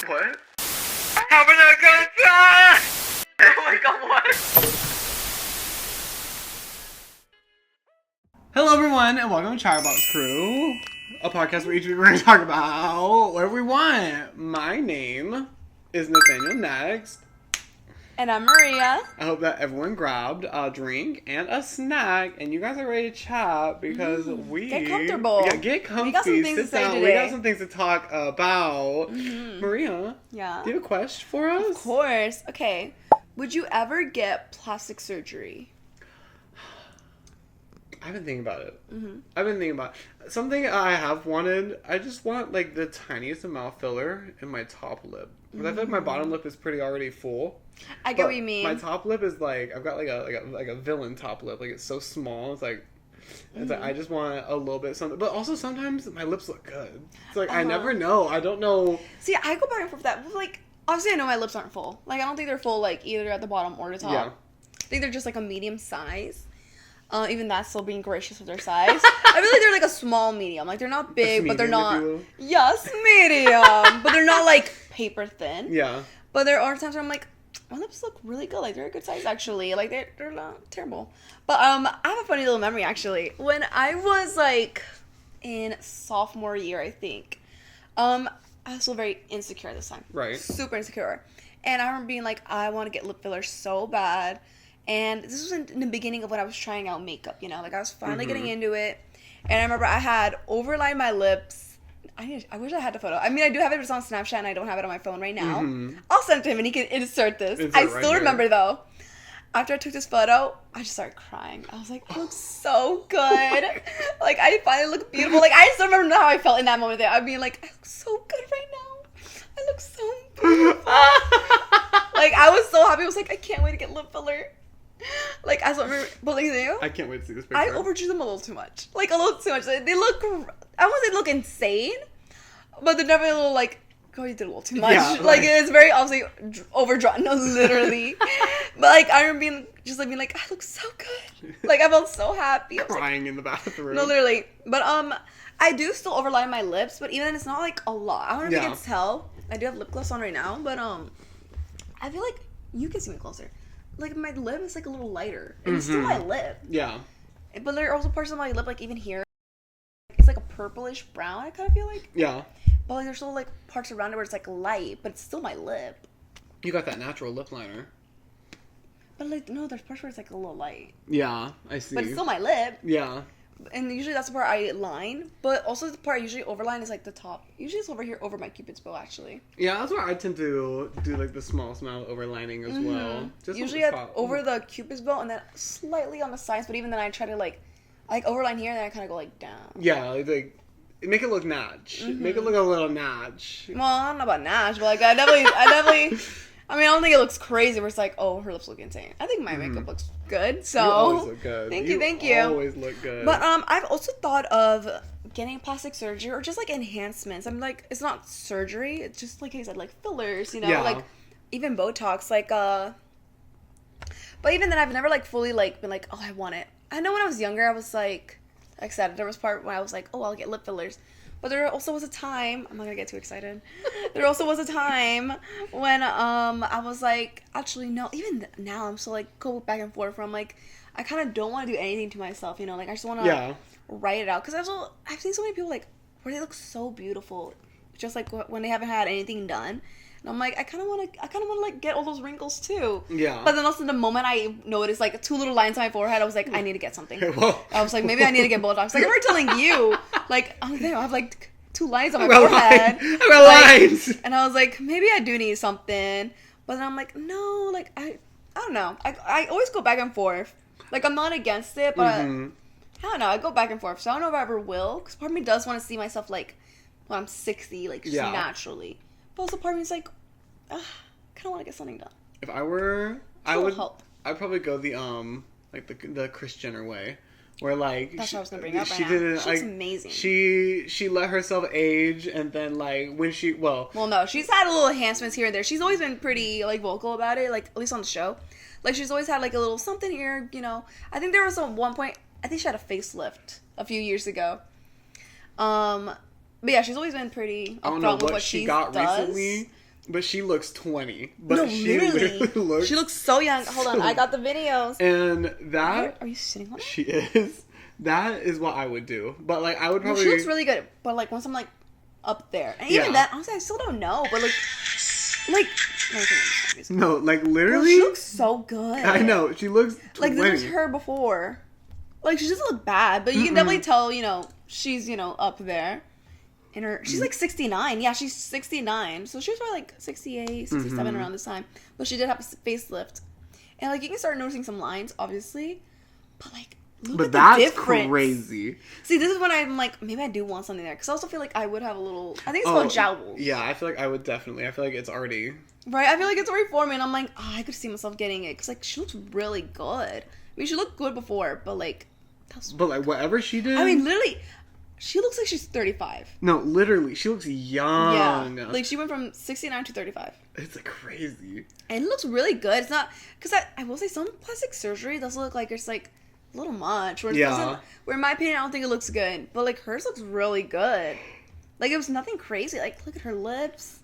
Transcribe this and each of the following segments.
What? Having a good time! Oh my god, what? Hello everyone, and welcome to Chatterbox Crew, a podcast where each week we're going to talk about whatever we want. My name is Nathaniel next. And I'm Maria. I hope that everyone grabbed a drink and a snack, and you guys are ready to chat because we... Get comfortable. Yeah, get comfy. We got some things to say today. We got some things to talk about. Maria, Yeah? do you have a question for us? Of course. Okay. Would you ever get plastic surgery? I've been thinking about it. I've been thinking about it. Something I have wanted, I just want like the tiniest amount of filler in my top lip. Because I feel like my bottom lip is pretty already full. I get what you mean. My top lip is like, I've got like a villain top lip. Like it's so small. It's like I just want a little bit of something. But also sometimes my lips look good. It's like I never know. I don't know. See, I go back and forth with that. Like, obviously I know my lips aren't full. Like, I don't think they're full like either at the bottom or the top. Yeah. I think they're just like a medium size. Even that's still being gracious with their size. I feel like they're like a small medium. Like they're not big, but they're not. Yes, medium, but they're not like paper thin. Yeah. But there are times where I'm like, my lips look really good. Like they're a good size actually. Like they're not terrible. But I have a funny little memory actually. When I was like in sophomore year, I think. I was still very insecure at this time. Right. Super insecure. And I remember being like, I want to get lip filler so bad. And this was in the beginning of when I was trying out makeup, you know? Like, I was finally getting into it. And I remember I had overlined my lips. I wish I had the photo. I mean, I do have it. It's on Snapchat, and I don't have it on my phone right now. I'll send it to him, and he can insert this. I still remember, though. After I took this photo, I just started crying. I was like, I look so good. Like, I finally look beautiful. Like, I still remember how I felt in that moment there. I'd be like, I look so good right now. I look so beautiful. Like, I was so happy. I was like, I can't wait to get lip filler. Like, I don't remember, but like you, I can't wait to see this picture. I overdrew them a little too much. Like, a little too much. They look, I wouldn't say they look insane, but they're definitely a little like, oh, you did a little too much. Yeah, like, it's very obviously overdrawn. No, literally. But like, I remember being like, I look so good. Like, I felt so happy. I was crying like, in the bathroom. no, literally. But I do still overline my lips, but even then, it's not like a lot. I don't know if you can tell. I do have lip gloss on right now, but I feel like you can see me closer. Like, my lip is, like, a little lighter. And it's still my lip. Yeah. But there are also parts of my lip, like, even here. It's, like, a purplish brown, I kind of feel like. Yeah. But, like, there's still, like, parts around it where it's, like, light. But it's still my lip. You got that natural lip liner. But, like, no, there's parts where it's, like, a little light. Yeah, I see. But it's still my lip. Yeah. And usually that's the part I line. But also the part I usually overline is, like, the top. Usually it's over here, over my Cupid's bow, actually. Yeah, that's where I tend to do, like, the smallest amount of overlining as well. Just usually over the Cupid's bow and then slightly on the sides. But even then I try to, like overline here and then I kind of go, like, down. Yeah, like make it look natch. Make it look a little natch. Well, I don't know about natch, but, like, I definitely... I mean, I don't think it looks crazy where it's like, oh, her lips look insane. I think my makeup looks good, so... You always look good. Thank you. You always look good. But, I've also thought of getting plastic surgery or just, like, enhancements. I'm like, it's not surgery. It's just, like I said, like, fillers, you know? Yeah. Like, even Botox, like, But even then, I've never, like, fully, like, been like, oh, I want it. I know when I was younger, I was, like I said, there was part when I was like, oh, I'll get lip fillers. But there also was a time, I'm not gonna get too excited. There also was a time when I was like, actually no, even now I'm still like go back and forth from like, I kind of don't want to do anything to myself, you know, like I just want to write it out. Because I've seen so many people like where they look so beautiful, just like when they haven't had anything done. And I'm like, I kind of want to like get all those wrinkles too. Yeah. But then also the moment I noticed like 2 little lines on my forehead, I was like, I need to get something. Whoa. I was like, maybe I need to get Botox. Like I remember telling you, like, I have like 2 lines on my forehead. I got lines. And I was like, maybe I do need something. But then I'm like, no, like I don't know. I always go back and forth. Like I'm not against it, but I don't know. I go back and forth. So I don't know if I ever will. Because part of me does want to see myself like when I'm 60, like just naturally. But also part of me is like, I kind of want to get something done. If I were, I'd probably go the like the Kris Jenner way, where like that's what I was gonna bring up. She didn't. She's amazing. She let herself age, and then like when well, no, she's had a little enhancements here and there. She's always been pretty like vocal about it, like at least on the show. Like she's always had like a little something here, you know. I think there was one point. I think she had a facelift a few years ago. But yeah, she's always been pretty upfront with what she got recently. But she looks 20. But No, she literally looks... She looks so young. Hold on, I got the videos. And that... Are you sitting on it? She is. That is what I would do. But, like, I would probably... Well, she looks really good. But, like, once I'm, like, up there. And even that, honestly, I still don't know. But, like... No, like, literally... Well, she looks so good. I know. She looks 20. Like, this was her before. Like, she doesn't look bad. But you can definitely tell, you know, she's, you know, up there. She's like 69. Yeah, she's 69. So she was probably like 68, 67 around this time. But she did have a facelift. And like you can start noticing some lines, obviously. But like, look at the difference. That's crazy. See, this is when I'm like, maybe I do want something there. Because I also feel like I would have a little, I think it's called jowls. Yeah, I feel like I would definitely. I feel like it's already. Right? I feel like it's already for me. And I'm like, I could see myself getting it. Because like, she looks really good. I mean, she looked good before. But like, but like, whatever she did. I mean, literally. She looks like she's 35. No, literally. She looks young. Yeah. Like, she went from 69 to 35. It's, like, crazy. And it looks really good. It's not... Because I will say, some plastic surgery does look like it's, like, a little much. Where in my opinion, I don't think it looks good. But, like, hers looks really good. Like, it was nothing crazy. Like, look at her lips.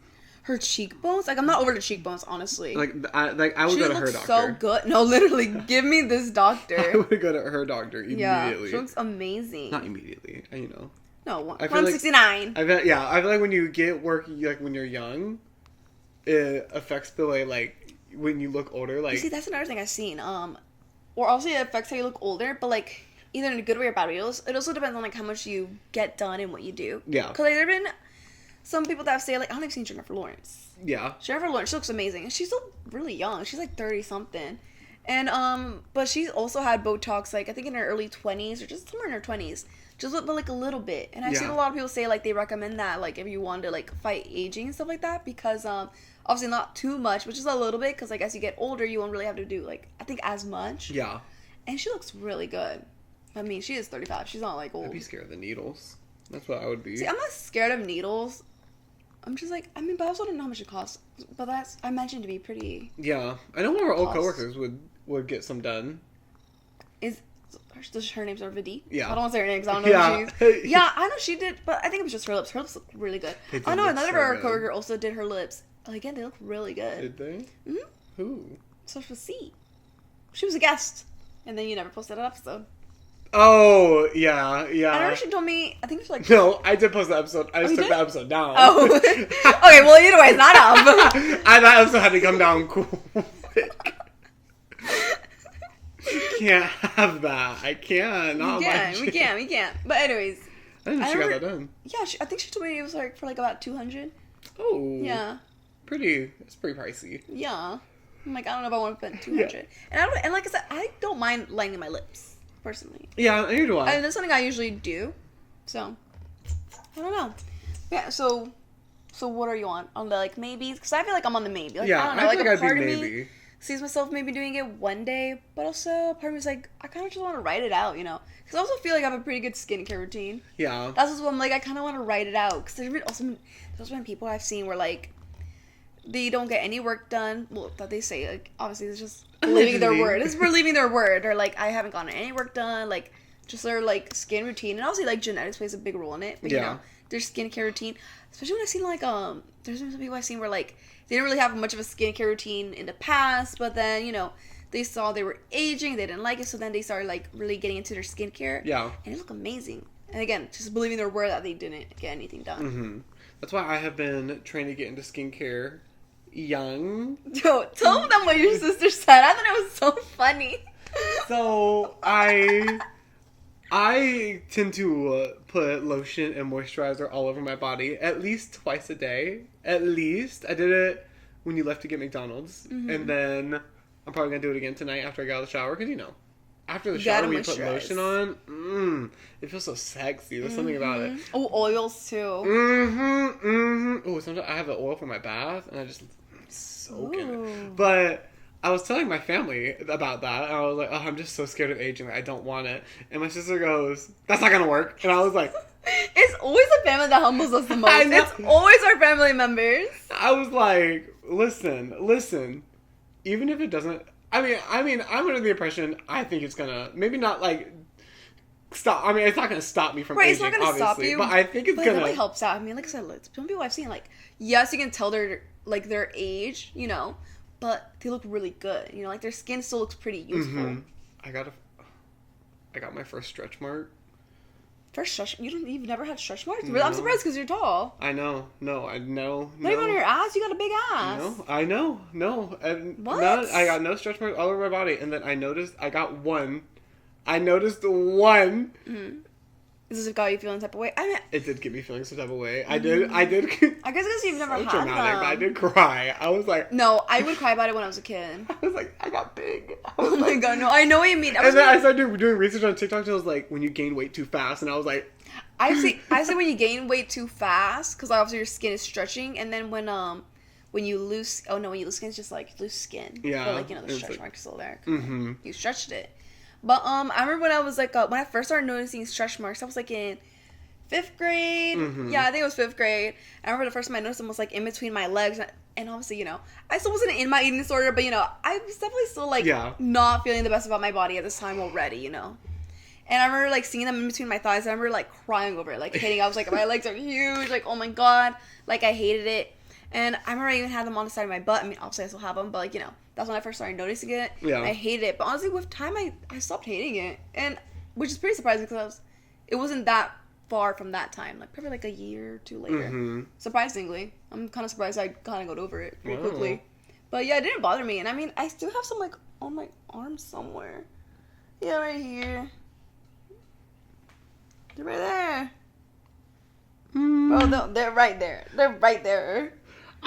Her cheekbones. Like, I'm not over the cheekbones, honestly. Like I would go to her doctor. She looks so good. No, literally, give me this doctor. I would go to her doctor immediately. Yeah, she looks amazing. Not immediately, you know. No, 169. I feel like when you get work, like, when you're young, it affects the way, like, when you look older, like... You see, that's another thing I've seen. Or also it affects how you look older, but, like, either in a good way or bad way. It also depends on, like, how much you get done and what you do. Yeah. Because, like, there have been some people that have said, like, I don't think I've seen Jennifer Lawrence. Yeah. Jennifer Lawrence, she looks amazing. And she's still really young. She's, like, 30-something. And, but she's also had Botox, like, I think in her early 20s, or just somewhere in her 20s. Just but like a little bit. And I've seen a lot of people say, like, they recommend that, like, if you want to, like, fight aging and stuff like that. Because, obviously not too much, but just a little bit. Because, like, as you get older, you won't really have to do, like, I think as much. Yeah. And she looks really good. I mean, she is 35. She's not, like, old. I'd be scared of the needles. That's what I would be. See, I'm not scared of needles. I'm just like, I mean, but I also don't know how much it costs. But that's, I imagine to be pretty... Yeah. I know one of our old coworkers would get some done. Does her name start with a D? Yeah. I don't want to say her name because I don't know who she is. Yeah, I know she did, but I think it was just her lips. Her lips look really good. I know another of our coworker also did her lips. Again, they look really good. Did they? Mm-hmm. Who? Starts with C. She was a guest. And then you never posted an episode. Oh, yeah. I remember she told me, I think it was like... No, I did post the episode. I just took the episode down. Oh. Okay, well, either way, it's not up. That episode had to come down quick. Can't have that. I can't. We can't. But anyways. I didn't know she got that done. Yeah, I think she told me it was like for like about 200. Oh. Yeah. It's pretty pricey. Yeah. I'm like, I don't know if I want to spend 200. Yeah. And like I said, I don't mind lining my lips, personally. Yeah, neither do I. And that's something I usually do. So, I don't know. Yeah, so what are you on the, like, maybes? Because I feel like I'm on the maybe. Like, yeah, I don't know. I like, think a I'd part be of maybe. Me sees myself maybe doing it one day, but also part of me is like, I kind of just want to write it out, you know? Because I also feel like I have a pretty good skincare routine. Yeah. That's just what I'm like, I kind of want to write it out. Because there's been people I've seen where, like, they don't get any work done. Well, that they say, like, obviously it's just believing their word. It's believing their word. Or, like, I haven't gotten any work done. Like, just their, like, skin routine. And obviously, like, genetics plays a big role in it. But, you know, their skincare routine. Especially when I've seen, like, there's been some people I've seen where, like, they didn't really have much of a skincare routine in the past. But then, you know, they saw they were aging. They didn't like it. So then they started, like, really getting into their skincare. Yeah. And it looked amazing. And again, just believing their word that they didn't get anything done. Mm-hmm. That's why I have been trying to get into skincare young. Yo, tell them what your sister said. I thought it was so funny. So, I tend to put lotion and moisturizer all over my body at least twice a day. At least. I did it when you left to get McDonald's. Mm-hmm. And then I'm probably going to do it again tonight after I get out of the shower. Because, you know, after the shower when you put lotion on, it feels so sexy. There's something about it. Oh, oils too. Oh, sometimes I have the oil for my bath and I just soak in it. But I was telling my family about that, and I was like, oh, I'm just so scared of aging, like, I don't want it. And my sister goes, that's not gonna work. And I was like... It's always the family that humbles us the most. It's always our family members. I was like, listen, even if it doesn't... I mean, I'm under the impression, I think it's gonna... Maybe not, like, stop. I mean, it's not gonna stop me from right, aging, it's not gonna obviously, stop you. but I think it's but gonna. it really helps out. I mean, like I said, like, some people I've seen, like, yes, you can tell their age, you know, but they look really good. You know, like their skin still looks pretty youthful. Mm-hmm. I got my first stretch mark. First stretch? You've never had stretch marks? No. I'm surprised because you're tall. I know. No, I know. Not even on your ass. You got a big ass. No, I know. No, and what? I got no stretch marks all over my body, and then I noticed I got one. I noticed one. Mm-hmm. Is this got you feeling type of way? I mean, it did get me feeling some type of way. Mm-hmm. I did. I guess because you've never so had dramatic, them. but I did cry. I was like, no, I would cry about it when I was a kid. I was like, I got big. Oh my god, no, I know what you mean. And then I started doing research on TikTok, and it was like, when you gain weight too fast, and I was like, I say when you gain weight too fast, because obviously your skin is stretching, and then when you lose, when you lose skin, it's just like loose skin. Yeah. But like, you know, the stretch like, mark is still there. Mm-hmm. You stretched it. But I remember when I was like, when I first started noticing stretch marks, I was like in 5th grade. Mm-hmm. Yeah, I think it was 5th grade. I remember the first time I noticed them was like in between my legs. And obviously, you know, I still wasn't in my eating disorder, but you know, I was definitely still like not feeling the best about my body at this time already, you know. And I remember like seeing them in between my thighs. I remember like crying over it, like hating. I was like, my legs are huge. Like, oh my god, like I hated it. And I remember I even had them on the side of my butt. I mean, obviously I still have them, but like, you know, that's when I first started noticing it. Yeah. I hated it, but honestly, with time, I stopped hating it, and which is pretty surprising because it wasn't that far from that time, like probably like a year or two later. Mm-hmm. Surprisingly, I'm kind of surprised I kind of got over it pretty quickly. But yeah, it didn't bother me, and I mean, I still have some like on my arm somewhere. Yeah, right here. They're right there. Oh no, they're right there. They're right there.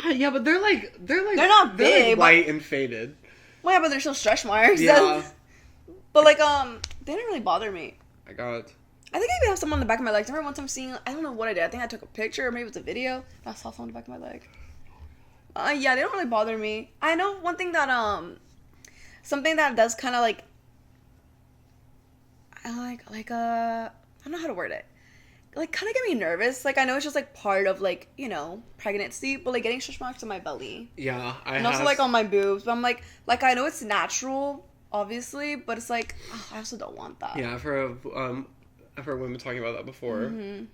Yeah, but they're not big, like white and faded. Well, yeah, but they're still stretch marks. Yeah. But like, they didn't really bother me. I think I even have some on the back of my legs. I remember one time seeing, I don't know what I did. I think I took a picture, or maybe it was a video. I saw some on the back of my leg. Yeah, they don't really bother me. I know one thing that, something that does kind of like, I don't know how to word it. Like, kind of get me nervous. Like, I know it's just, like, part of, like, you know, pregnancy, but, like, getting stretch marks on my belly. Yeah, And also, like, on my boobs. But I'm, like, I know it's natural, obviously, but it's, like, I also don't want that. Yeah, I've heard women talking about that before. Mm-hmm.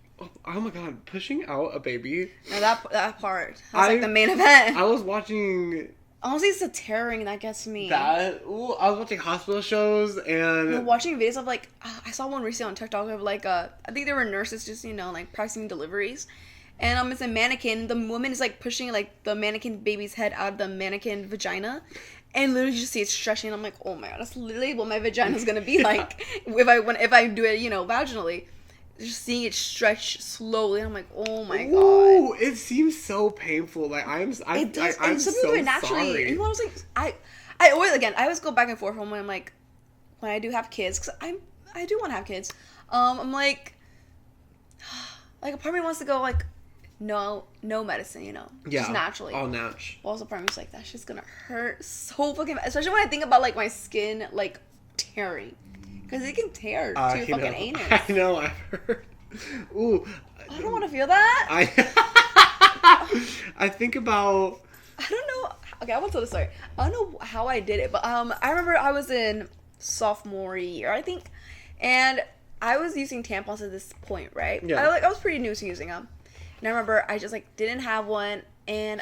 Oh my god, pushing out a baby. Now, that part. That's, like, the main event. I was watching... Honestly, it's the tearing that gets me. I was watching hospital shows and... watching videos of, like, I saw one recently on TikTok of, like, I think there were nurses just, you know, like, practicing deliveries. And it's a mannequin. The woman is, like, pushing, like, the mannequin baby's head out of the mannequin vagina. And literally you just see it stretching. I'm like, oh my god, that's literally what my vagina's gonna be like if I do it, you know, vaginally. Just seeing it stretch slowly, and I'm like, oh my god. Ooh, it seems so painful. Like I'm so And some people do it naturally. sorry. And I was like, I always go back and forth when I'm like, when I do have kids, because I do want to have kids. I'm like a part of me wants to go like, no medicine, you know, just naturally. All natch. But also part of me's like, that shit's gonna hurt so fucking bad. Especially when I think about like my skin like tearing. Because it can tear to your fucking anus. I know, I've heard. Ooh. I don't want to feel that. I think about... I don't know. Okay, I want to tell the story. I don't know how I did it, but I remember I was in sophomore year, I think, and I was using tampons at this point, right? Yeah. I was pretty new to using them. And I remember I just, like, didn't have one, and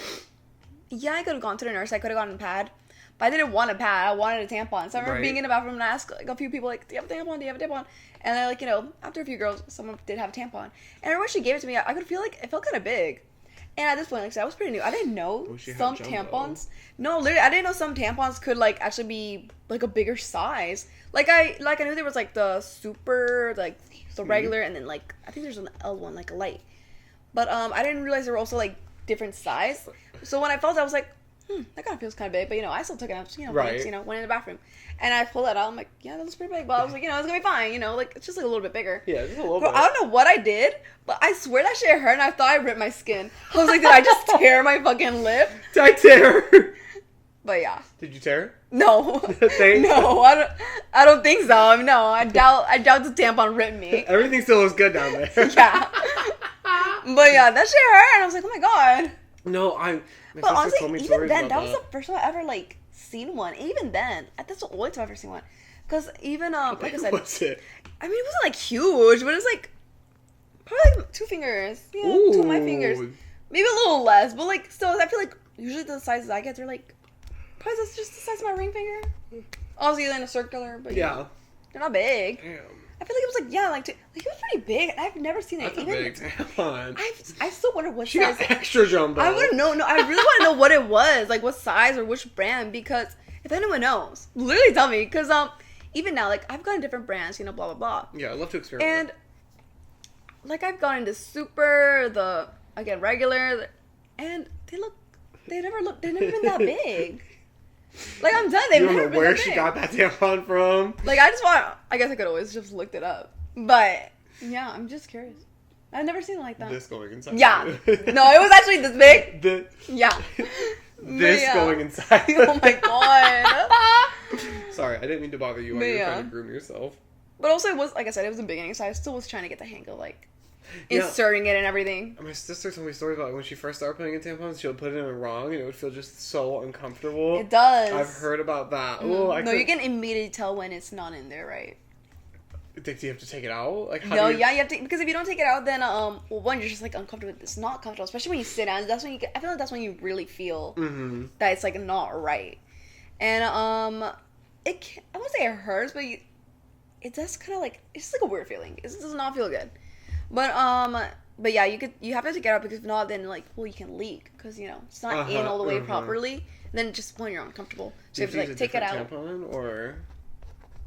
yeah, I could have gone to the nurse. I could have gotten a pad. But I didn't want a pad. I wanted a tampon. So I remember being in the bathroom and I asked like a few people, like, do you have a tampon? Do you have a tampon? And then, like, you know, after a few girls, someone did have a tampon. And I remember when she gave it to me, I could feel like it felt kind of big. And at this point, like I said, I was pretty new. I didn't know some tampons. No, literally, I didn't know some tampons could, like, actually be, like, a bigger size. I knew there was, like, the super, like, the regular, and then, like, I think there's an L one, like, a light. But I didn't realize there were also, like, different size. So when I felt it, I was like, that kind of feels kind of big, but, you know, I still took it out, you know, right. Thanks, you know, went in the bathroom, and I pulled that out, I'm like, yeah, that looks pretty big, but I was like, you know, it's gonna be fine, you know, like, it's just, like, a little bit bigger. Yeah, just a little bit. bit. I don't know what I did, but I swear that shit hurt, and I thought I ripped my skin. I was like, did I just tear my fucking lip? Did I tear? But, yeah. Did you tear? No. Thanks. No, I don't think so. No, I doubt the tampon ripped me. Everything still looks good down there. Yeah. But, yeah, that shit hurt, and I was like, oh my god. No, But honestly, even then, that was the first time I ever, like, seen one. Even then, that's the only time I've ever seen one. Because even, like I said, What's it? I mean, it wasn't like huge, but it's like probably like 2 fingers. Yeah, Ooh. 2 of my fingers. Maybe a little less, but like still, I feel like usually the sizes I get, they're like probably that's just the size of my ring finger. Obviously, they're in a circular, but yeah, they're not big. Damn. I feel like it was like like it was pretty big. I've never seen it. That's Even a big tampon. I still wonder what She size. got extra jumbo. I want to know. No, I really want to know what it was, like what size or which brand, because if anyone knows, literally tell me. Because even now, like I've gotten different brands, blah blah blah. Yeah, I'd love to experiment. And like I've gone into super, regular, and they've never been that big. Like I'm done. They've you don't never know been where that she big. got that tampon from. Like I guess I could always just looked it up, but yeah, I'm just curious. I've never seen it like that. This going inside. Yeah, no, it was actually this big. Yeah, This yeah. going inside. Oh my god. Sorry, I didn't mean to bother you while you were trying to groom yourself. But also, it was, like I said, it was the beginning, so I still was trying to get the hang of, like, Yeah. inserting it and everything. My sister told me stories about when she first started putting in tampons, she would put it in wrong, and it would feel just so uncomfortable. It does. I've heard about that. Mm-hmm. Oh, No, you can immediately tell when it's not in there, right? Do you have to take it out? Like, how No, do you... yeah, you have to, because if you don't take it out, then, well, one, you're just, like, uncomfortable. It's not comfortable, especially when you sit down. That's when I feel like that's when you really feel that it's, like, not right. And, I won't say it hurts, but it does kind of, like, it's just, like, a weird feeling. It does not feel good. But yeah, you have to take it out, because if not, then, like, well, you can leak, because, it's not in all the way properly. Then just when you're uncomfortable. So you have to, like, take it out. Tampon, or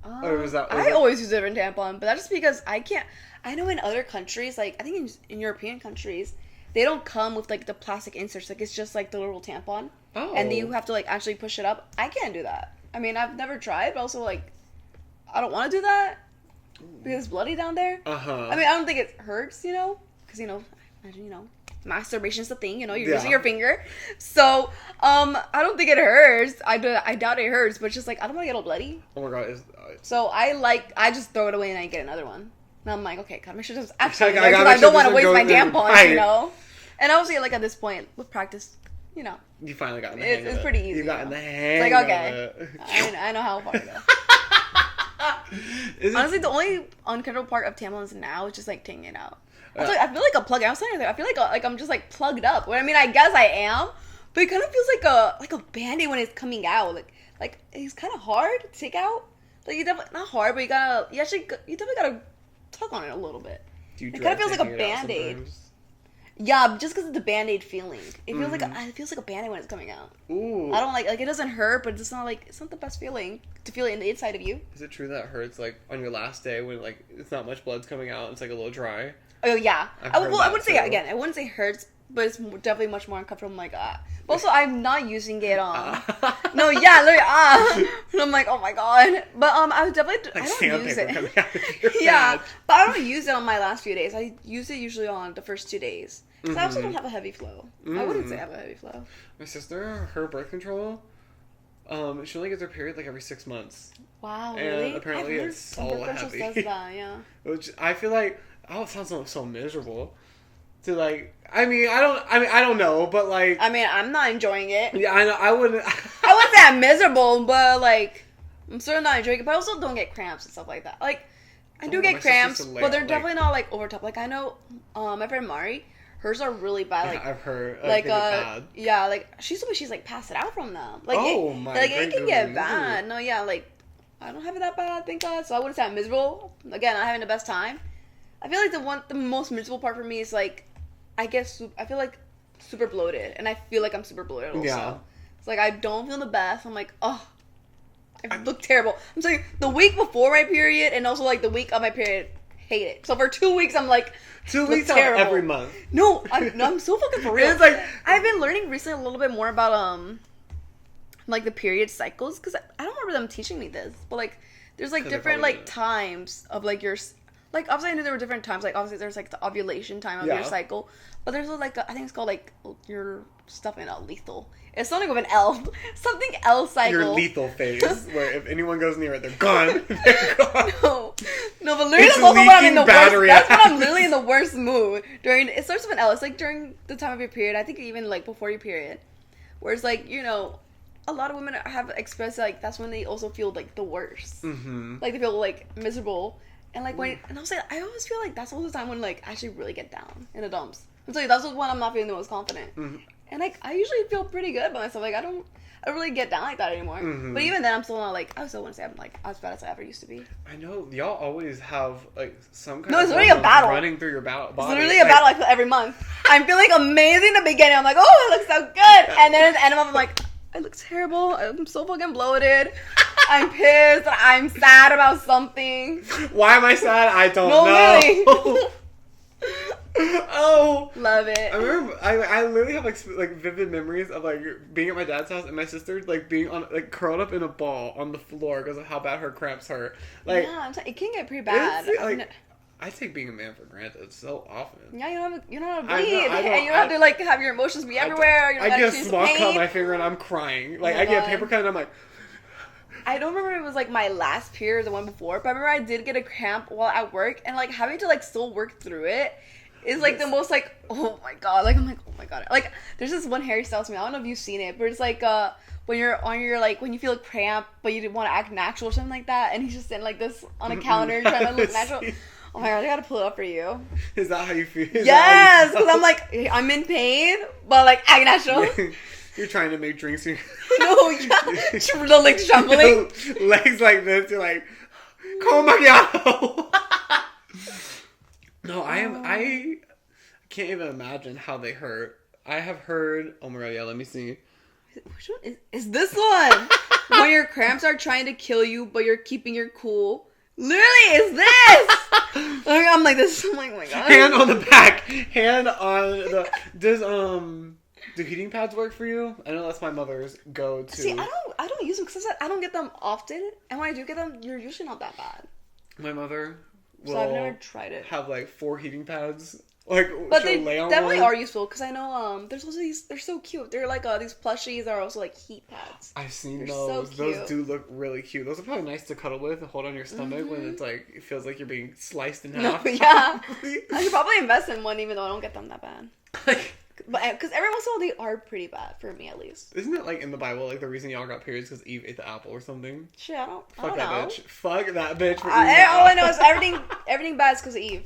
was I always use a different tampon, but that's just because I can't. I know in other countries, like I think in European countries, they don't come with like the plastic inserts. Like it's just like the little tampon, and then you have to like actually push it up. I can't do that. I mean, I've never tried, but also like I don't want to do that because it's bloody down there. I mean, I don't think it hurts, because imagine masturbation's the thing, you're using your finger. So, I don't think it hurts. I doubt it hurts, but it's just like, I don't want to get all bloody. Oh my god. So I just throw it away and I get another one. And I'm like, okay, gotta make sure this is actually Like, there, because I don't want to waste my in. tampons, Right. And obviously, like at this point, with practice, You finally got in the hang of it. It's pretty easy. You got in the hang It's like, okay, of it. I know how far to go. Honestly, the only uncomfortable part of tampons now is just like taking it out. I feel like a plug. I was saying that I feel like I'm just like plugged up. I mean, I guess I am, but it kind of feels like a Band-Aid when it's coming out. Like it's kind of hard to take out. Like you definitely not hard, but you definitely gotta tug on it a little bit. It kind of feels like a Band-Aid. Yeah, just because of the Band-Aid feeling. It feels like it feels like a Band-Aid when it's coming out. Ooh. I don't like it doesn't hurt, but it's not the best feeling to feel it in the inside of you. Is it true that hurts like on your last day when like it's not much blood's coming out and it's like a little dry? Oh yeah. I wouldn't say again. I wouldn't say hurts, but it's definitely much more uncomfortable. I'm like But also, I'm not using it on. No, yeah, literally And I'm like, oh my god. But I was definitely Like I don't use sandpaper coming it. out of your Yeah, head. but I don't use it on my last few days. I use it usually on the first 2 days. Because I also don't have a heavy flow. I wouldn't say I have a heavy flow. My sister, her birth control, she only gets her period like every 6 months. Wow, And really? apparently I've heard it's some so birth controls heavy. does that, yeah. Which I feel like, it sounds so miserable. To like, I don't know, but like. I mean, I'm not enjoying it. Yeah, I know, I wouldn't. I wouldn't say I'm miserable, but like, I'm sort of not enjoying it. But I also don't get cramps and stuff like that. Like, I do get cramps, but they're definitely not like over top. Like, I know, my friend Mari, hers are really bad. Like, I've heard. Like, bad. yeah, like she's like passed out from them. Like, it can get bad. No, yeah, like I don't have it that bad, thank God. So I wouldn't say I'm miserable. Again, I'm having the best time. I feel like the most miserable part for me is like, I feel like super bloated, and I feel like I'm super bloated also. Yeah. It's like I don't feel the best. I'm like, oh, I look terrible. I'm saying the week before my period, and also like the week of my period, hate it. So for 2 weeks, I'm like, 2 weeks terrible. every month. No, I'm so fucking for real. It's like I've been learning recently a little bit more about like the period cycles, because I don't remember them teaching me this, but like there's like different like times of like your like obviously I knew there were different times, like obviously there's like the ovulation time of your cycle, but there's like I think it's called like your stuff in lethal. It's something with an L, something else cycle. Your lethal phase, where if anyone goes near it, they're gone. They're gone. No, but literally that's also when I'm in the worst. That's when I'm literally in the worst mood during. It starts with an L. It's like during the time of your period. I think even like before your period, where it's like a lot of women have expressed like that's when they also feel like the worst. Mm-hmm. Like they feel like miserable. And like when and I always feel like that's all the time when like I actually really get down in the dumps. And so that's when I'm not feeling the most confident. Mm-hmm. And like I usually feel pretty good about myself. Like I don't really get down like that anymore. Mm-hmm. But even then I'm still not like I still wouldn't say I'm like as bad as I ever used to be. I know y'all always have like some kind No, of it's literally a battle running through your body. It's literally a battle I feel every month. I'm feeling amazing in the beginning. I'm like, oh, it looks so good. And then at the end of the month, I'm like, I look terrible. I'm so fucking bloated. I'm pissed. I'm sad about something. Why am I sad? I don't know. Really. Oh, love it. I remember. I literally have like vivid memories of like being at my dad's house and my sister like being on like curled up in a ball on the floor because of how bad her cramps hurt. Like, yeah, it can get pretty bad. I take being a man for granted so often. Yeah, you don't have to bleed, and you don't have to like have your emotions be everywhere. I get a small cut on my finger and I'm crying. Like I get a paper cut and I'm like. I don't remember if it was like my last period or the one before, but I remember I did get a cramp while at work, and like having to like still work through it is like the most like oh my god, like I'm like oh my god, like there's this one Harry Styles to me. I don't know if you've seen it, but it's like when you're on your like when you feel a cramp but you didn't want to act natural or something like that, and he's just sitting like this on a counter trying to look natural. Oh my god, I gotta pull it up for you. Is that how you feel? Yes, because I'm like I'm in pain, but like act natural. You're trying to make drinks. No, yeah. The legs trembling. Legs like this. You're like, "Come macchiato." No, I can't even imagine how they hurt. I have heard. Oh my god, yeah. Let me see. Which one is this one? When your cramps are trying to kill you, but you're keeping your cool. Literally, is this? I'm like this. I'm like, oh my god. Hand on the back. Hand on the. Do heating pads work for you? I know that's my mother's go-to. See, I don't use them because I don't get them often, and when I do get them, you're usually not that bad. My mother will. So I've never tried it. Have like 4 heating pads. Like, but they lay on definitely one. are useful because I know there's also these. They're so cute. They're like these plushies are also like heat pads. I've seen they're those. So cute. Those do look really cute. Those are probably nice to cuddle with and hold on your stomach when it's like it feels like you're being sliced in half. No, yeah, I should probably invest in one even though I don't get them that bad. But because every once in a while they are pretty bad for me at least. Isn't it like in the Bible like the reason y'all got periods because Eve ate the apple or something? Shit, I don't that know. bitch. Fuck that bitch. For All I know is everything bad is because of Eve.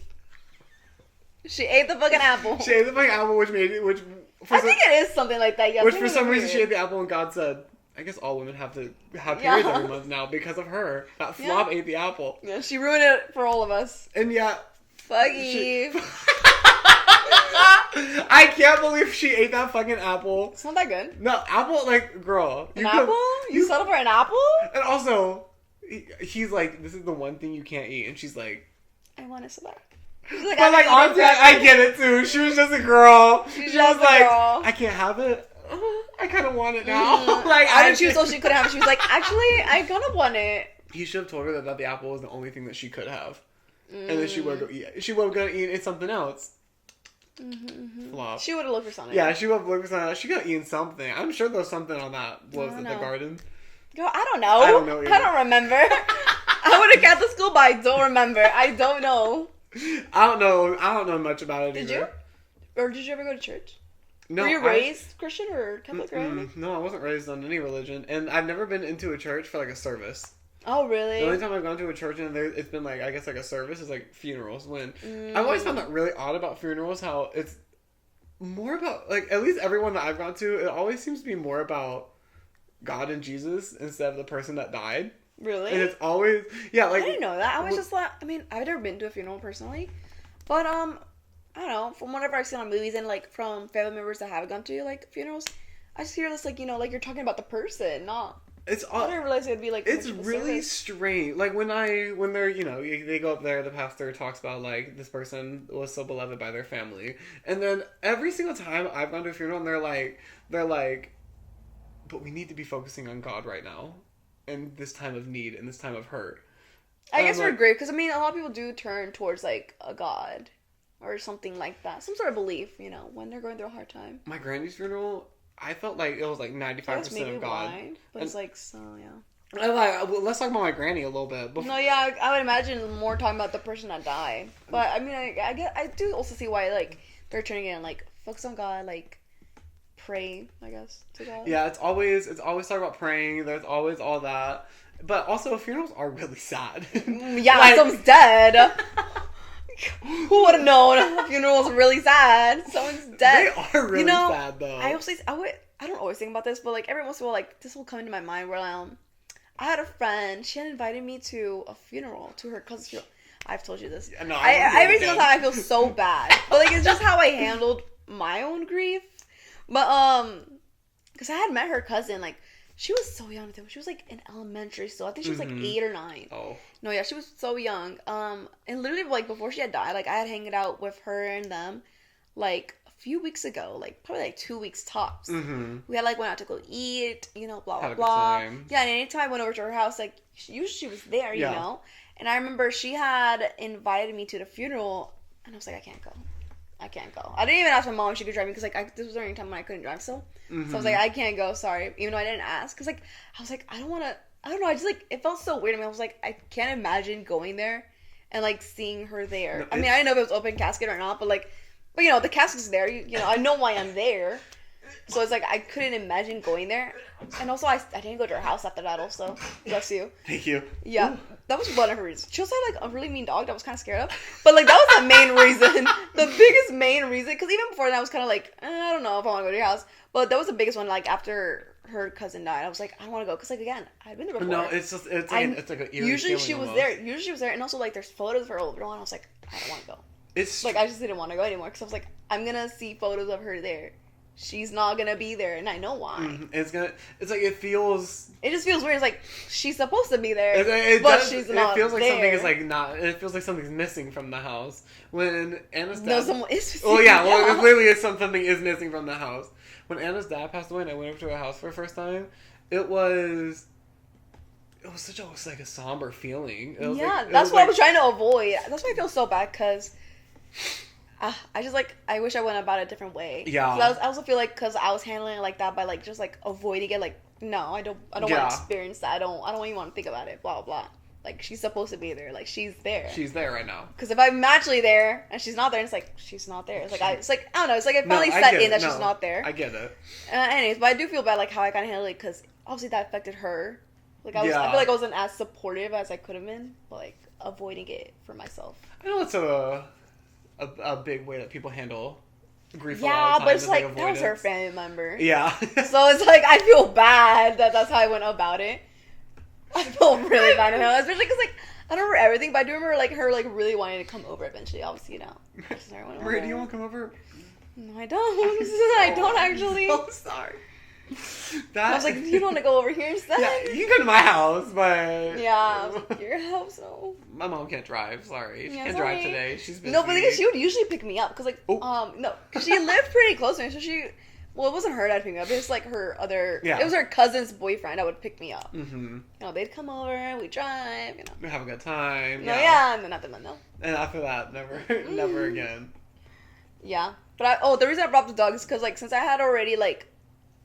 She ate the fucking apple. She ate the fucking apple, which made it. I think it is something like that. Yeah. Which for some reason she ate the apple and God said, "I guess all women have to have periods every month now because of her." That slob ate the apple. Yeah, she ruined it for all of us. And yeah. Fuck Eve. I can't believe she ate that fucking apple. It's not that good. No, apple, like, girl. An apple? You settled for an apple? And also, he's like, this is the one thing you can't eat. And she's like, I want to sit back. Like, but like, honestly, I get it too. She was just a girl. She was like, I can't have it. I kind of want it now. Mm-hmm. Like, I didn't choose so she couldn't have it. She was like, actually, I kind of want it. He should have told her that the apple was the only thing that she could have. And then she would go eat. She would go eat it something else. Flop. She would have looked for something. Yeah, she would have looked for something else. She could have eaten something. I'm sure there was something on that. What was it, the garden? Girl, I don't know. I don't know either. I don't remember. I went to Catholic school, but I don't remember. I don't know. I don't know much about it either. Did you? Or did you ever go to church? No. Were you raised Christian or Catholic or anything? No, I wasn't raised on any religion. And I've never been into a church for like a service. Oh, really? The only time I've gone to a church and it's been like, I guess like a service is like funerals. When I've always found that really odd about funerals, how it's more about, like, at least everyone that I've gone to, it always seems to be more about God and Jesus instead of the person that died. Really? And it's always, yeah, like... I didn't know that. I was just like, I mean, I've never been to a funeral personally. But, I don't know, from whatever I've seen on movies and, like, from family members that have gone to, like, funerals, I just hear this, like, you know, like, you're talking about the person, not... I didn't realize it'd be, like... It's really strange. Like, when they're, you know, they go up there, the pastor talks about, like, this person was so beloved by their family. And then every single time I've gone to a funeral and they're like, but we need to be focusing on God right now. In this time of need, in this time of hurt. I guess we're great, because, I mean, a lot of people do turn towards, like, a God. Or something like that. Some sort of belief, you know, when they're going through a hard time. My granny's funeral... I felt like it was like 95% of God. Why, but it's like, so, yeah. Let's talk about my granny a little bit. No, yeah, I would imagine more talking about the person that died. But, I mean, I do also see why, like, they're turning it and, like, focus on God, like, pray, I guess, to God. Yeah, it's always talk about praying. There's always all that. But also, funerals are really sad. Yeah, like, someone's dead. Who would have known a funeral was really sad? Someone's dead. They are really sad, though. I don't always think about this, but like every once in a while, like this will come into my mind where I had a friend. She had invited me to a funeral, to her cousin's funeral. I've told you this. No, every single time I feel so bad, but like it's just how I handled my own grief. But because I had met her cousin, like she was so young. She was like in elementary still. I think she was like 8 or 9. Oh. No, yeah, she was so young. And literally like before she had died, like I had hanging out with her and them, like a few weeks ago, like probably like 2 weeks tops. Mm-hmm. We had like went out to go eat, you know, blah blah Had blah. time. Yeah, and anytime I went over to her house, like usually she was there, you know. And I remember she had invited me to the funeral, and I was like, I can't go. I didn't even ask my mom if she could drive me because like this was during a time when I couldn't drive still. Mm-hmm. So I was like, I can't go, sorry. Even though I didn't ask, because like I was like, I don't know. I just like it felt so weird to me. I was like, I can't imagine going there and like seeing her there. No, I mean, I didn't know if it was open casket or not, but you know, the casket's there. You know, I know why I'm there. So it's like I couldn't imagine going there. And also I didn't go to her house after that also. Bless you. Thank you. Yeah. Ooh. That was one of her reasons. She also had like a really mean dog that I was kind of scared of. But like that was the main reason. The biggest main reason. Because even before that I was kind of like, I don't know if I want to go to your house. But that was the biggest one. Like after her cousin died, I was like, I don't want to go. Because like again, I'd been there before. No, it's like an eerie usually she was almost. there. Usually she was there. And also like there's photos of her older one. I was like, I don't want to go. It's like I just didn't want to go anymore. Because I was like, I'm going to see photos of her there. She's not gonna be there, and I know why. Mm-hmm. It's like it feels. It just feels weird. It's like she's supposed to be there, she's not. It feels like there. something is like not. It feels like something's missing from the house when Anna's dad. No, someone is missing. Oh yeah, well, it clearly is something is missing from the house. When Anna's dad passed away, and I went over to her house for the first time, it was such a somber feeling. That's what I was trying to avoid. That's why I feel so bad because. I wish I went about it a different way. Yeah. I also feel like because I was handling it like that by like just like avoiding it. Like no, I don't want to experience that. I don't even want to think about it. Blah blah. Like she's supposed to be there. Like she's there. She's there right now. Because if I'm actually there and she's not there, it's like she's not there. It's like I don't know. It's like it finally set in that she's not there. I get it. Anyways, but I do feel bad like how I kind of handled it because obviously that affected her. Like I feel like I wasn't as supportive as I could have been, but like avoiding it for myself. I know it's a big way that people handle grief. Yeah, but it's like that was her family member. Yeah. So it's like I feel bad that's how I went about it. I feel really bad, especially because like I don't remember everything, but I do remember like her like really wanting to come over eventually. Obviously, you know. Maria, do you want to come over? No, I don't. I don't actually. I'm sorry. I was like, you don't want to go over here instead? Yeah, you can come to my house, but... Yeah, your house, no. My mom can't drive, sorry. She can't drive today, she's busy. No, but because she would usually pick me up, because like, no, because she lived pretty close to me, so well, it wasn't her that picked me up, it was like her other, it was her cousin's boyfriend that would pick me up. Mm-hmm. You know, they'd come over, we'd drive, you know. We'd have a good time. No, yeah, and then after that, no. And after that, never again. Yeah, but the reason I brought up the dog is because like, since I had already like,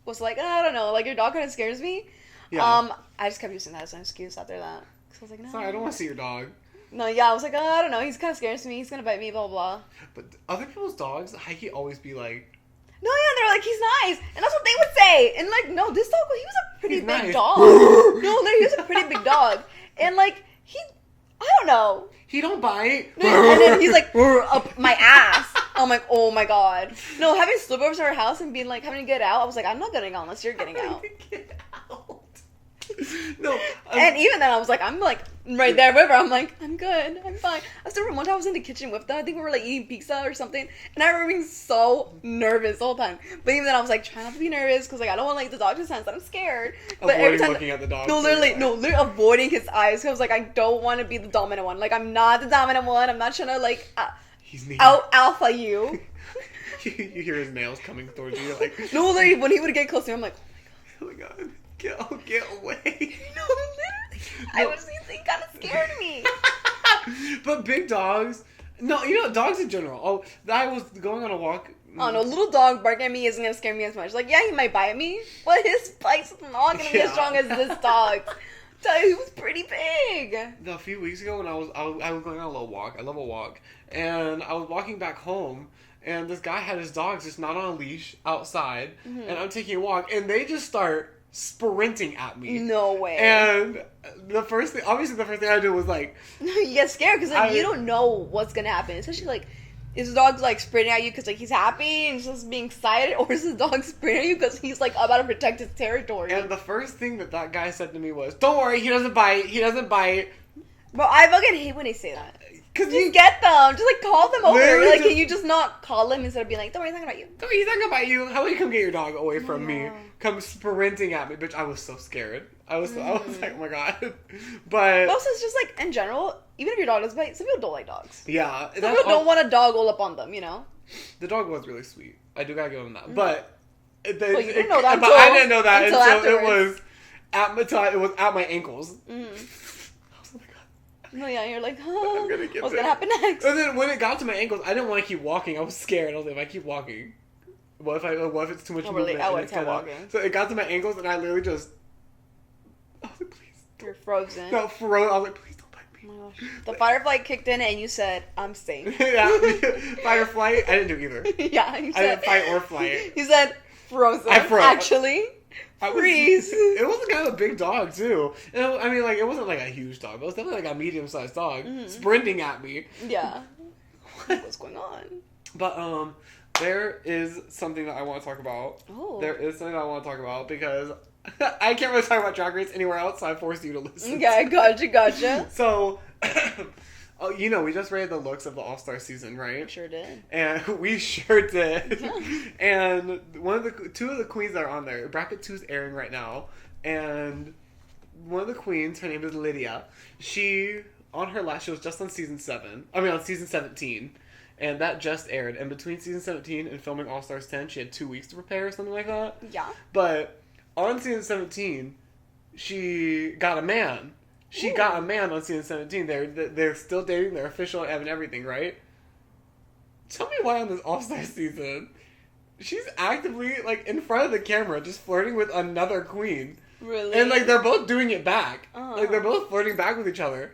was like, I don't know, like your dog kind of scares me. Yeah. I just kept using that as an excuse after that. Cause I was like, no. Sorry, I don't want to see your dog. No, yeah, I was like, I don't know, he's kind of scares me, he's gonna bite me, blah, blah, blah. But other people's dogs, Heike always be like... No, yeah, they're like, he's nice. And that's what they would say. And like, no, this dog, he was a pretty big dog. No, he was a pretty big dog. And like, I don't know. He don't bite. And then he's like, up my ass. I'm like, oh my god. No, having sleepovers at our house and being like, having to get out, I was like, I'm not getting out unless you're getting out. Get out. No. And even then, I was like, I'm like, right there with her. I'm like, I'm good. I'm fine. I still remember one time I was in the kitchen with them. I think we were like eating pizza or something. And I remember being so nervous the whole time. But even then, I was like, trying not to be nervous because like, I don't want like the dog to sense that I'm scared. But every time looking at the dog. No, literally avoiding his eyes. Because I was like, I don't want to be the dominant one. Like, I'm not the dominant one. I'm not trying to like out alpha you. You hear his nails coming towards you. You're like, no, literally, when he would get close to me, I'm like, oh my god. Get away. No, literally. I was thinking kind of scared me. But big dogs, no, you know, dogs in general. Oh, I was going on a walk. Oh no, little dog barking at me isn't going to scare me as much. Like, yeah, he might bite me, but his bite's not going to be as strong as this dog. He was pretty big. A few weeks ago when I was going on a little walk, I love a walk, and I was walking back home, and this guy had his dogs just not on a leash outside, Mm-hmm. and I'm taking a walk, and they just start sprinting at me. No way. And the first thing I did was like, you get scared because like, you don't know what's gonna happen, especially like. Is the dog like sprinting at you because like he's happy and just being excited, or is the dog sprinting at you because he's like about to protect his territory? And the first thing that guy said to me was, "Don't worry, he doesn't bite. He doesn't bite." Bro, I fucking hate when they say that. Cause you get them, just like call them over. Like, can you just not call them instead of being like, "Don't worry, he's not gonna bite you." Don't worry, he's not gonna bite you. How about you come get your dog away from me? Yeah. Come sprinting at me, bitch. I was so scared. I was like, oh my god. But also, it's just like in general, even if your dog does bite, some people don't like dogs. Yeah, some people don't want a dog all up on them. You know. The dog was really sweet. I do gotta give him that. Mm-hmm. But you didn't know that. But I didn't know that until afterwards. it was at my ankles. Mm-hmm. I was like, oh my god. No, yeah, you're like, oh, what's gonna happen next? And then when it got to my ankles, I didn't want to keep walking. I was scared. I was like, if I keep walking, what if it's too much movement? Really, I would keep walking. So it got to my ankles, and I literally just, I was like, please. You're frozen. No, frozen. I was like, please don't bite me. Oh my gosh. The fight or flight kicked in, and you said, "I'm safe." Yeah, fight or flight. I didn't do either. Yeah, you said, I didn't fight or flight. You said frozen. I froze. Actually. Freeze. It was kind of a big dog too. I mean, like it wasn't like a huge dog, but it was definitely like a medium-sized dog sprinting at me. Yeah. What's going on? But there is something that I want to talk about. Oh. There is something that I want to talk about because I can't really talk about Drag Race anywhere else, so I forced you to listen. Okay, gotcha. So, we just rated the looks of the All-Star season, right? Sure did. And we sure did. Yeah. And two of the queens that are on there, bracket 2 is airing right now, and one of the queens, her name is Lydia. She was just on season 17, and that just aired. And between season 17 and filming All Stars 10, she had 2 weeks to prepare or something like that. Yeah. But on season 17, she got a man. She got a man on season 17. They're still dating. They're official and everything, right? Tell me why on this All-Star season, she's actively, like, in front of the camera, just flirting with another queen. Really? And, like, they're both doing it back. Uh-huh. Like, they're both flirting back with each other.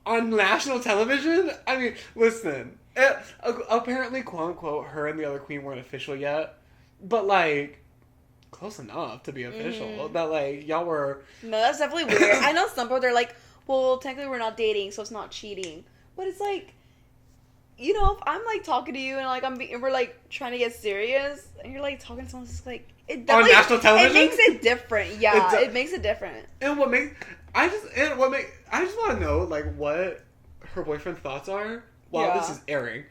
On national television? I mean, listen. Apparently, quote-unquote, her and the other queen weren't official yet. But, like, close enough to be official. That, like, y'all were... No, that's definitely weird. I know some people, they're like, well, technically we're not dating, so it's not cheating. But it's like... if I'm like talking to you and like we're like trying to get serious and you're like talking to someone, it's like it on national television, it makes it different. Yeah, it makes it different. And I just want to know like what her boyfriend's thoughts are while this is airing.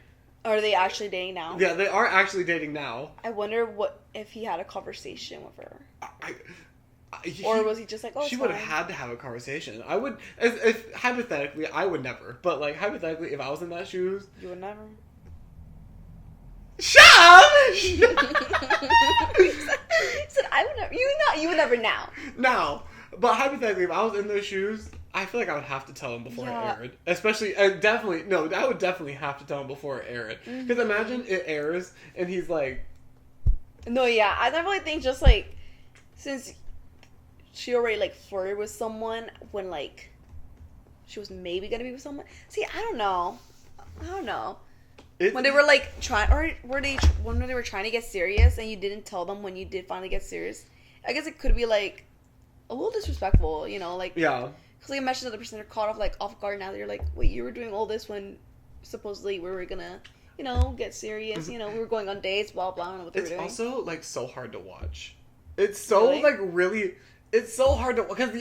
Are they actually dating now? Yeah, they are actually dating now. I wonder if he had a conversation with her. Or was he just like, oh, she would have had to have a conversation. I would, if hypothetically, I would never. But like hypothetically, if I was in that shoes, you would never. Shut up! He said, I would never. You would never now. Now, but hypothetically, if I was in those shoes, I feel like I would have to tell him before it aired. Especially, I would definitely have to tell him before it aired. Because imagine it airs and he's like, no, yeah, I definitely think just like since she already like flirted with someone when like she was maybe gonna be with someone. See, I don't know. When they were like trying, or when they were trying to get serious, and you didn't tell them when you did finally get serious. I guess it could be like a little disrespectful, like yeah. Because like imagine the person they're caught off guard now. That you're like, wait, you were doing all this when supposedly we were gonna, get serious. We were going on dates, blah blah. I don't know what they were doing. It's also like so hard to watch. It's so really. It's so hard to because do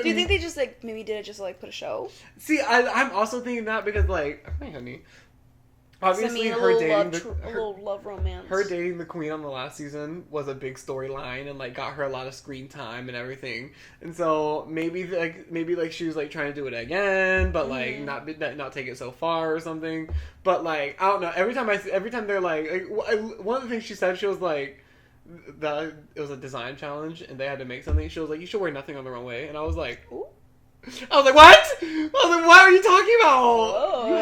you think they just like maybe did it just to like put a show? See, I'm also thinking that because like, hi honey. Obviously, a little love romance. Her dating the queen on the last season was a big storyline and like got her a lot of screen time and everything. And so maybe she was like trying to do it again, but like not take it so far or something. But like I don't know. Every time they're like one of the things she said, she was like that it was a design challenge and they had to make something. She was like, you should wear nothing on the runway, and I was like, ooh. I was like, what? I was like, what are you talking about? Whoa. You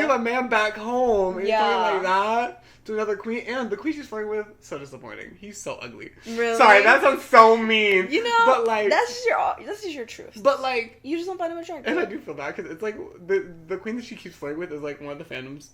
have a man back home. And you're talking like that to another queen. And the queen she's flirting with, so disappointing. He's so ugly. Really? Sorry, that sounds so mean. But like, that's just your truth. But like, you just don't find him attractive. And I do feel bad because it's like the queen that she keeps flirting with is like one of the fandoms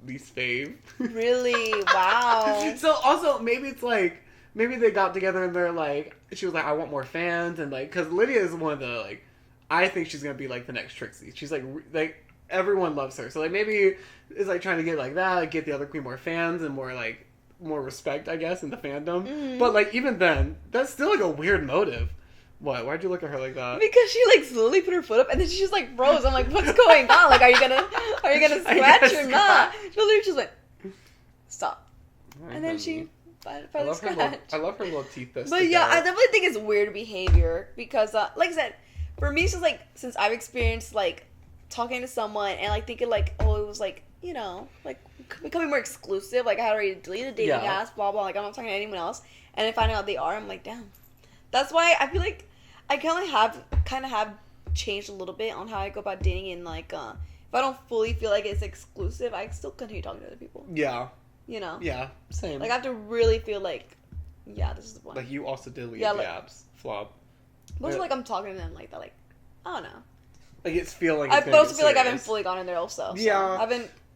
least fave. Really? Wow. So also maybe it's like maybe they got together and they're like she was like I want more fans and like because Lydia is one of the like I think she's gonna be like the next Trixie. She's like everyone loves her. So like maybe it's like trying to get like that, like, get the other queen more fans and more respect, I guess, in the fandom. Mm-hmm. But like even then, that's still like a weird motive. What? Why'd you look at her like that? Because she like slowly put her foot up and then she just like froze. I'm like, what's going on? Like, are you gonna scratch or not? She literally just went, stop. And then she finally scratched. I love her little teeth. But yeah, I definitely think it's weird behavior because, like I said, for me, since I've experienced like talking to someone and like thinking like, oh, it was like, you know, like becoming more exclusive. Like I had already deleted dating apps, blah blah. Like I'm not talking to anyone else. And then finding out they are, I'm like, damn. That's why I feel like I kind of have changed a little bit on how I go about dating. And like, if I don't fully feel like it's exclusive, I still continue talking to other people. Yeah. You know. Yeah. Same. Like I have to really feel like, yeah, this is the one. Like you also delete the apps, flop. Most like I'm talking to them like that. Like I don't know. Like it's feeling. I also feel like I haven't fully gone in there also. So Yeah.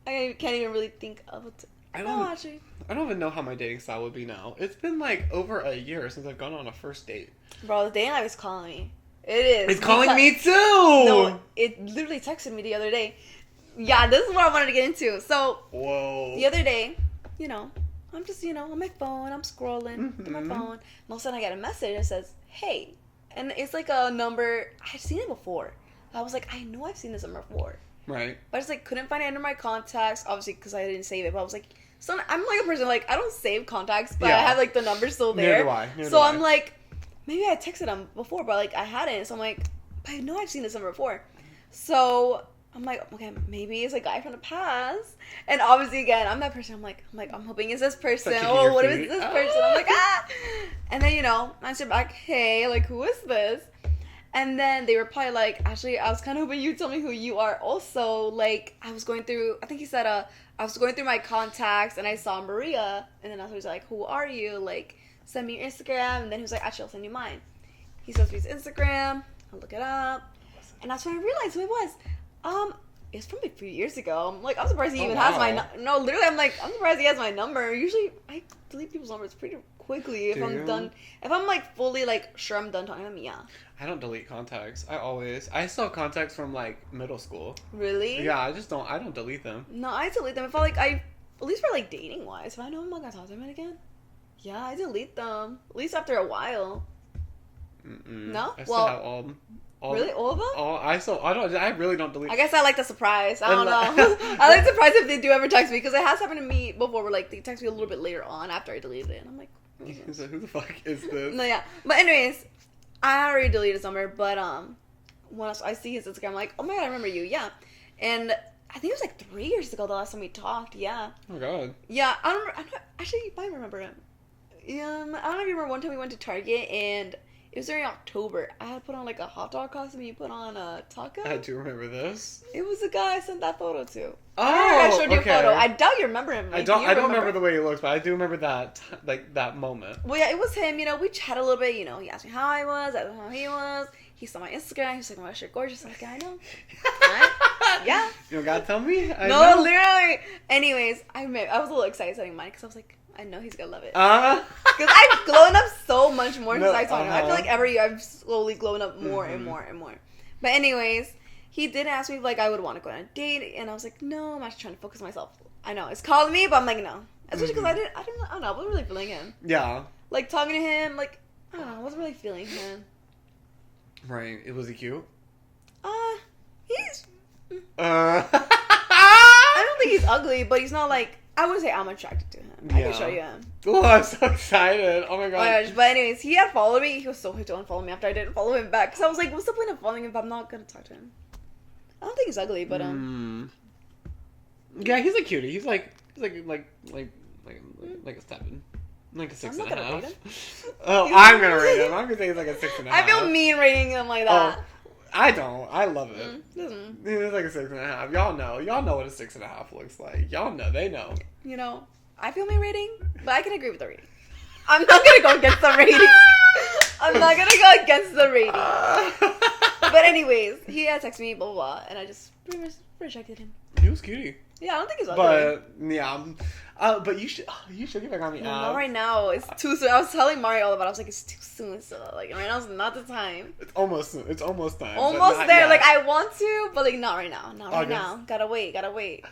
I can't even really think of it. I don't even know how my dating style would be now. It's been like over a year since I've gone on a first date. Bro, the dating app is calling me. It is. It's calling me too! No, it literally texted me the other day. Yeah, this is what I wanted to get into. So, whoa. The other day, you know, I'm just, you know, on my phone, I'm scrolling through my phone, and all of a sudden I get a message that says, hey. And it's like a number, I've seen it before. I was like, I know I've seen this number before. Right. But I just like couldn't find it under my contacts, obviously because I didn't save it. But I was like, I'm like a person like I don't save contacts, but I have like the number still there. Neither so I'm like, maybe I texted them before, but like I hadn't. So I'm like, but I know I've seen this number before. So I'm like, okay, maybe it's a guy from the past. And obviously, again, I'm that person. I'm like, I'm hoping it's this person. Oh, what if it's this person? I'm like, ah. And then, you know, I answer back, hey, like, who is this? And then they reply like, actually, I was kind of hoping you'd tell me who you are also. Like, I was going through, I think he said, I was going through my contacts and I saw Maria. And then I was like, who are you? Like, send me your Instagram. And then he was like, actually, I'll send you mine. He sends me his Instagram. I'll look it up. And that's when I realized who it was. It was from like a few years ago. I'm like, I'm surprised he even has my no, literally, I'm like, I'm surprised he has my number. Usually, I delete people's numbers pretty quickly if I'm done. If I'm like fully like sure I'm done talking to them, yeah. I don't delete contacts. I still have contacts from like middle school. Really? Yeah, I don't delete them. No, I delete them if at least for like dating wise. If I know I'm not gonna talk to them again, yeah, I delete them. At least after a while. No? I still have all really? All of them? I really don't delete. I guess I like the surprise. I don't know. I like the surprise if they do ever text me, because it has happened to me before where like they text me a little bit later on after I deleted it. And I'm like, so who the fuck is this? No, yeah. But anyways, I already deleted his number, but when I see his Instagram, I'm like, oh my god, I remember you, yeah. And I think it was like 3 years ago the last time we talked, yeah. Oh god. Yeah, actually, you might remember him. I don't know if you remember one time we went to Target and it was during October. I had put on like a hot dog costume and you put on a taco. I do remember this. It was the guy I sent that photo to. Oh, I showed you a photo. I doubt you remember him. Like, I don't remember the way he looks, but I do remember that moment. Well, yeah, it was him. You know, we chatted a little bit. You know, he asked me how I was. I don't know how he was. He saw my Instagram. He was like, "Oh my gosh, you're gorgeous." I'm like, I know. Yeah. You don't gotta tell me. I know. Literally. Anyways, I was a little excited sending mine because I was like, I know he's gonna love it. Because I've grown up so much more since I saw him. I feel like every year I've slowly grown up more and more and more. But anyways, he did ask me if like I would want to go on a date, and I was like, no, I'm actually trying to focus on myself. I know it's calling me, but I'm like, no. Especially because I don't know, I wasn't really feeling him. Yeah. Like talking to him, like I don't know, I wasn't really feeling him. Right. Was he cute? He's. I don't think he's ugly, but he's not like. I wouldn't say I'm attracted to him. Yeah. I can show you him. Oh, I'm so excited. Oh my god. Oh my gosh. But anyways, he had followed me. He was so quick to unfollow me after I didn't follow him back. Because I was like, what's the point of following him if I'm not going to talk to him? I don't think he's ugly, but yeah, he's a cutie. He's like a 7. Like a 6.5. Oh, I'm gonna rate him. I'm gonna say he's like a 6.5. I feel mean rating him like that. Oh, I don't. I love it. He's like a 6.5. Y'all know what a 6.5 looks like. Y'all know. They know. You know, I feel mean rating, but I can agree with the rating. I'm not gonna go against the rating. I'm not gonna go against the rating. But anyways, he had texted me, blah, blah, blah, and I just pretty much rejected him. He was cutie. Yeah, I don't think it's ugly. But yeah, but you should get back on the app. Not right now. It's too soon. I was telling Mario all about it. I was like, it's too soon. So like right now's not the time. It's almost time. Almost there. Yet. Like I want to, but like not right now. Not right August. now. Gotta wait.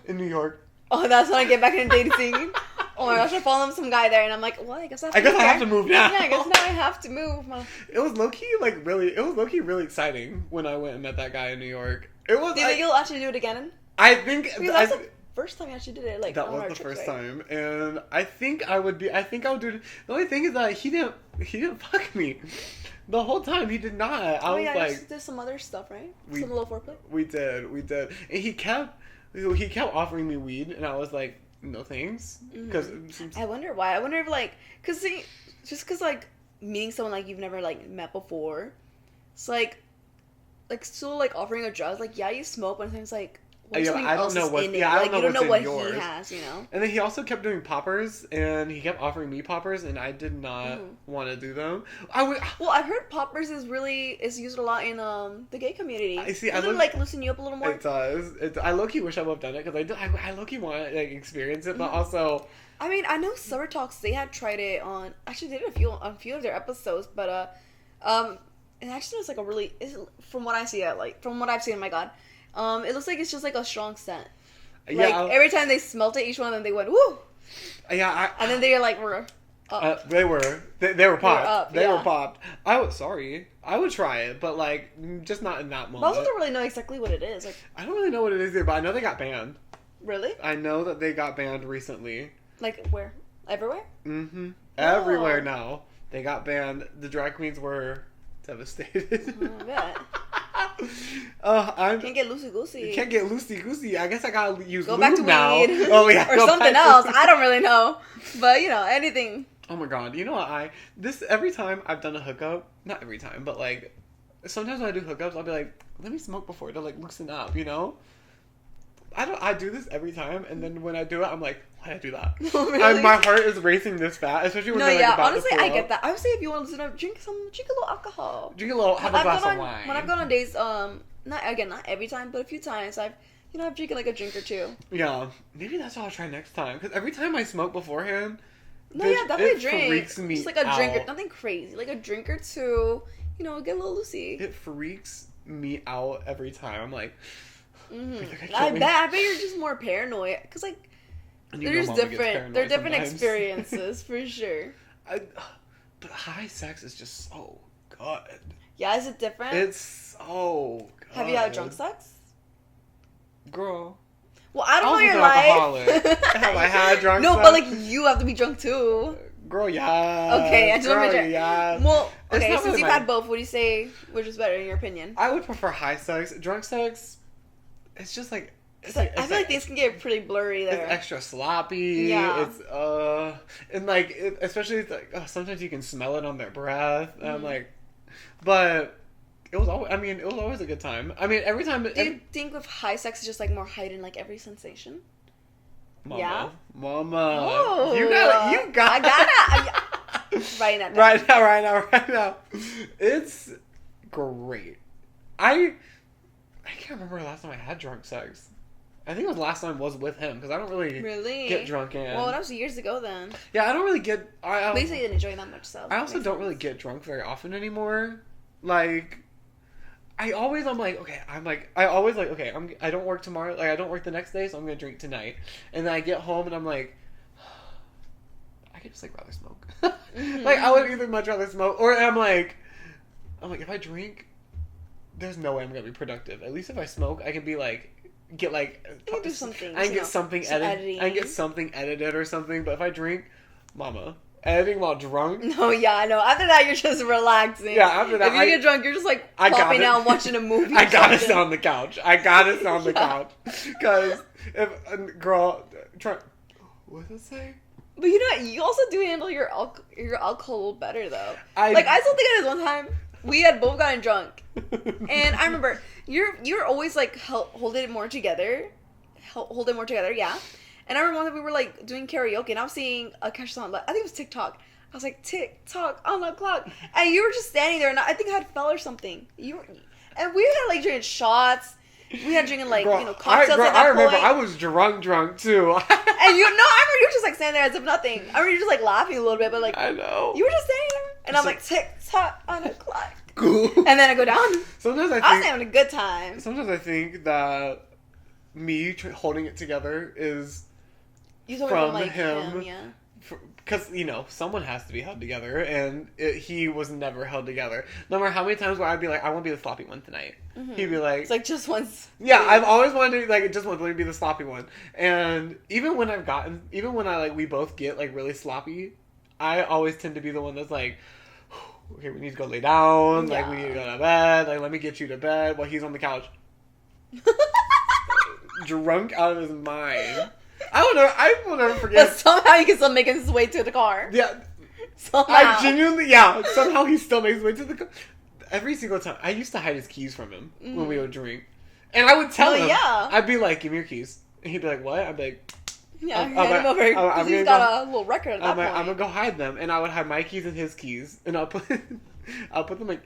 In New York. Oh, that's when I get back into dating scene. Oh my gosh, I follow some guy there, and I'm like, well, I guess I have to move now. Yeah, I guess now I have to move. It was low key really exciting when I went and met that guy in New York. It was. Do you think you'll actually do it again? I think that's the first time you actually did it. Like that was the first time, and I think I would do it. The only thing is that he didn't fuck me the whole time. He did not. I was like, there's some other stuff, right? Some little foreplay. We did, and he kept offering me weed, and I was like, no thanks. Because I wonder why. I wonder if like, because like meeting someone like you've never like met before, it's like still like offering a drug. Like yeah, you smoke, but it's like. I don't know what. Yeah, I don't know what he has. You know. And then he also kept doing poppers, and he kept offering me poppers, and I did not want to do them. Well, I've heard poppers is used a lot in the gay community. I see. Doesn't it like loosen you up a little more? It does. I low-key wish I would have done it because I low-key want to like experience it, but also. I mean, I know Summer Talks. They had tried it on. Actually, they did a few of their episodes, but it actually was like from what I see, from what I've seen. Oh my God. It looks like it's just like a strong scent. Like every time they smelt it, each one of them they went woo. Yeah, and then they like were up. They were popped. They were yeah. popped. I would try it, but like just not in that moment. I also don't really know exactly what it is. Like I don't really know what it is either, but I know they got banned. Really? I know that they got banned recently. Like where? Everywhere? Mm-hmm. Everywhere now. They got banned. The drag queens were devastated. I bet. Can't get loosey goosey. Can't get loosey goosey. I guess I gotta use go back to now. weed. Oh yeah, or something else. I don't really know, but anything. Oh my God, you know what? Every time I've done a hookup, not every time, but like sometimes when I do hookups, I'll be like, let me smoke before to like loosen up, I do this every time, and then when I do it, I'm like, why did I do that? Oh, really? My heart is racing this fast, especially when they're about honestly, to pull I get up. that. I would say if you want to listen up, drink a little alcohol. Drink a little, have a glass of wine. When I've gone on dates, not every time, but a few times, I've drinking like a drink or two. Yeah, maybe that's what I'll try next time. Because every time I smoke beforehand, definitely it drink. Freaks me just like a out. drink, or nothing crazy, like a drink or two. Get a little loosey. It freaks me out every time. I'm like, I bet you're just more paranoid because like they're just different. They're different experiences for sure. But high sex is just so good. Yeah, is it different? It's so good. Have you had drunk sex? Girl. Well, I don't know your life. Have I had drunk sex? No, but like you have to be drunk too. Girl, yeah. Okay, I just want to make sure. Yeah. Well, okay, since you've had both, what do you say which is better in your opinion? I would prefer high sex. Drunk sex, it's just like... I feel like things can get pretty blurry there. It's extra sloppy. Yeah. It's, and like, especially, like, sometimes you can smell it on their breath. And I'm like... But... It was always a good time. I mean, every time... Do you think with high sex is just like more heightened, like every sensation? Mama. Yeah? Mama. Oh, You got it. I gotta. Writing that down. Right now. It's great. I can't remember the last time I had drunk sex. I think the last time was with him because I don't really get drunk in. Well, that was years ago then. Yeah, I don't really get... At least I didn't enjoy that much, so... I also don't really get drunk very often anymore. Like... I always I don't work tomorrow, like I don't work the next day, so I'm gonna drink tonight. And then I get home and I'm like, I could just like rather smoke. Like I would either much rather smoke, or I'm like if I drink, there's no way I'm gonna be productive. At least if I smoke, I can be like get like you can do something. I can get something edited. I can get something edited or something. But if I drink, mama. Editing while drunk? No, yeah, I know. After that, you're just relaxing. Yeah, after that, if you get drunk, you're just like popping out and watching a movie. I gotta sit on the couch. Couch. Because if girl, what does it say? But you also do handle your alcohol better though. I still think of this one time. We had both gotten drunk, and I remember you're always like hold it more together, yeah. And I remember one that we were like doing karaoke, and I was seeing a catch song. I think it was Tik Tok. I was like, Tik Tok on the clock, and you were just standing there, and I think I had fell or something. And we had like drinking shots, We had drinking like Girl, cocktails at that I remember point. I was drunk too. And I remember you were just like standing there as if nothing. I remember you just like laughing a little bit, but like I know. you were just standing there, and I'm like tick tock on the clock. Cool. And then I go down. Sometimes I was having a good time. Sometimes I think that me holding it together is You told from me from him. yeah. Because, someone has to be held together, and he was never held together. No matter how many times where I'd be like, I want to be the sloppy one tonight. Mm-hmm. He'd be like... It's like, just once. Yeah, I've always wanted to, just want to be the sloppy one. And even when we both get, really sloppy, I always tend to be the one that's like, okay, we need to go lay down, yeah. we need to go to bed, let me get you to bed while he's on the couch. Drunk out of his mind. I will never forget. But somehow he can still make his way to the car. Yeah. Somehow. I genuinely, somehow he still makes his way to the car. Every single time. I used to hide his keys from him when we would drink. And I would tell him. Yeah. I'd be like, give me your keys. And he'd be like, what? I'd be like... Yeah, hand him over. Because he's got a little record at that point. I'm going to go hide them. And I would hide my keys and his keys. And I'll put them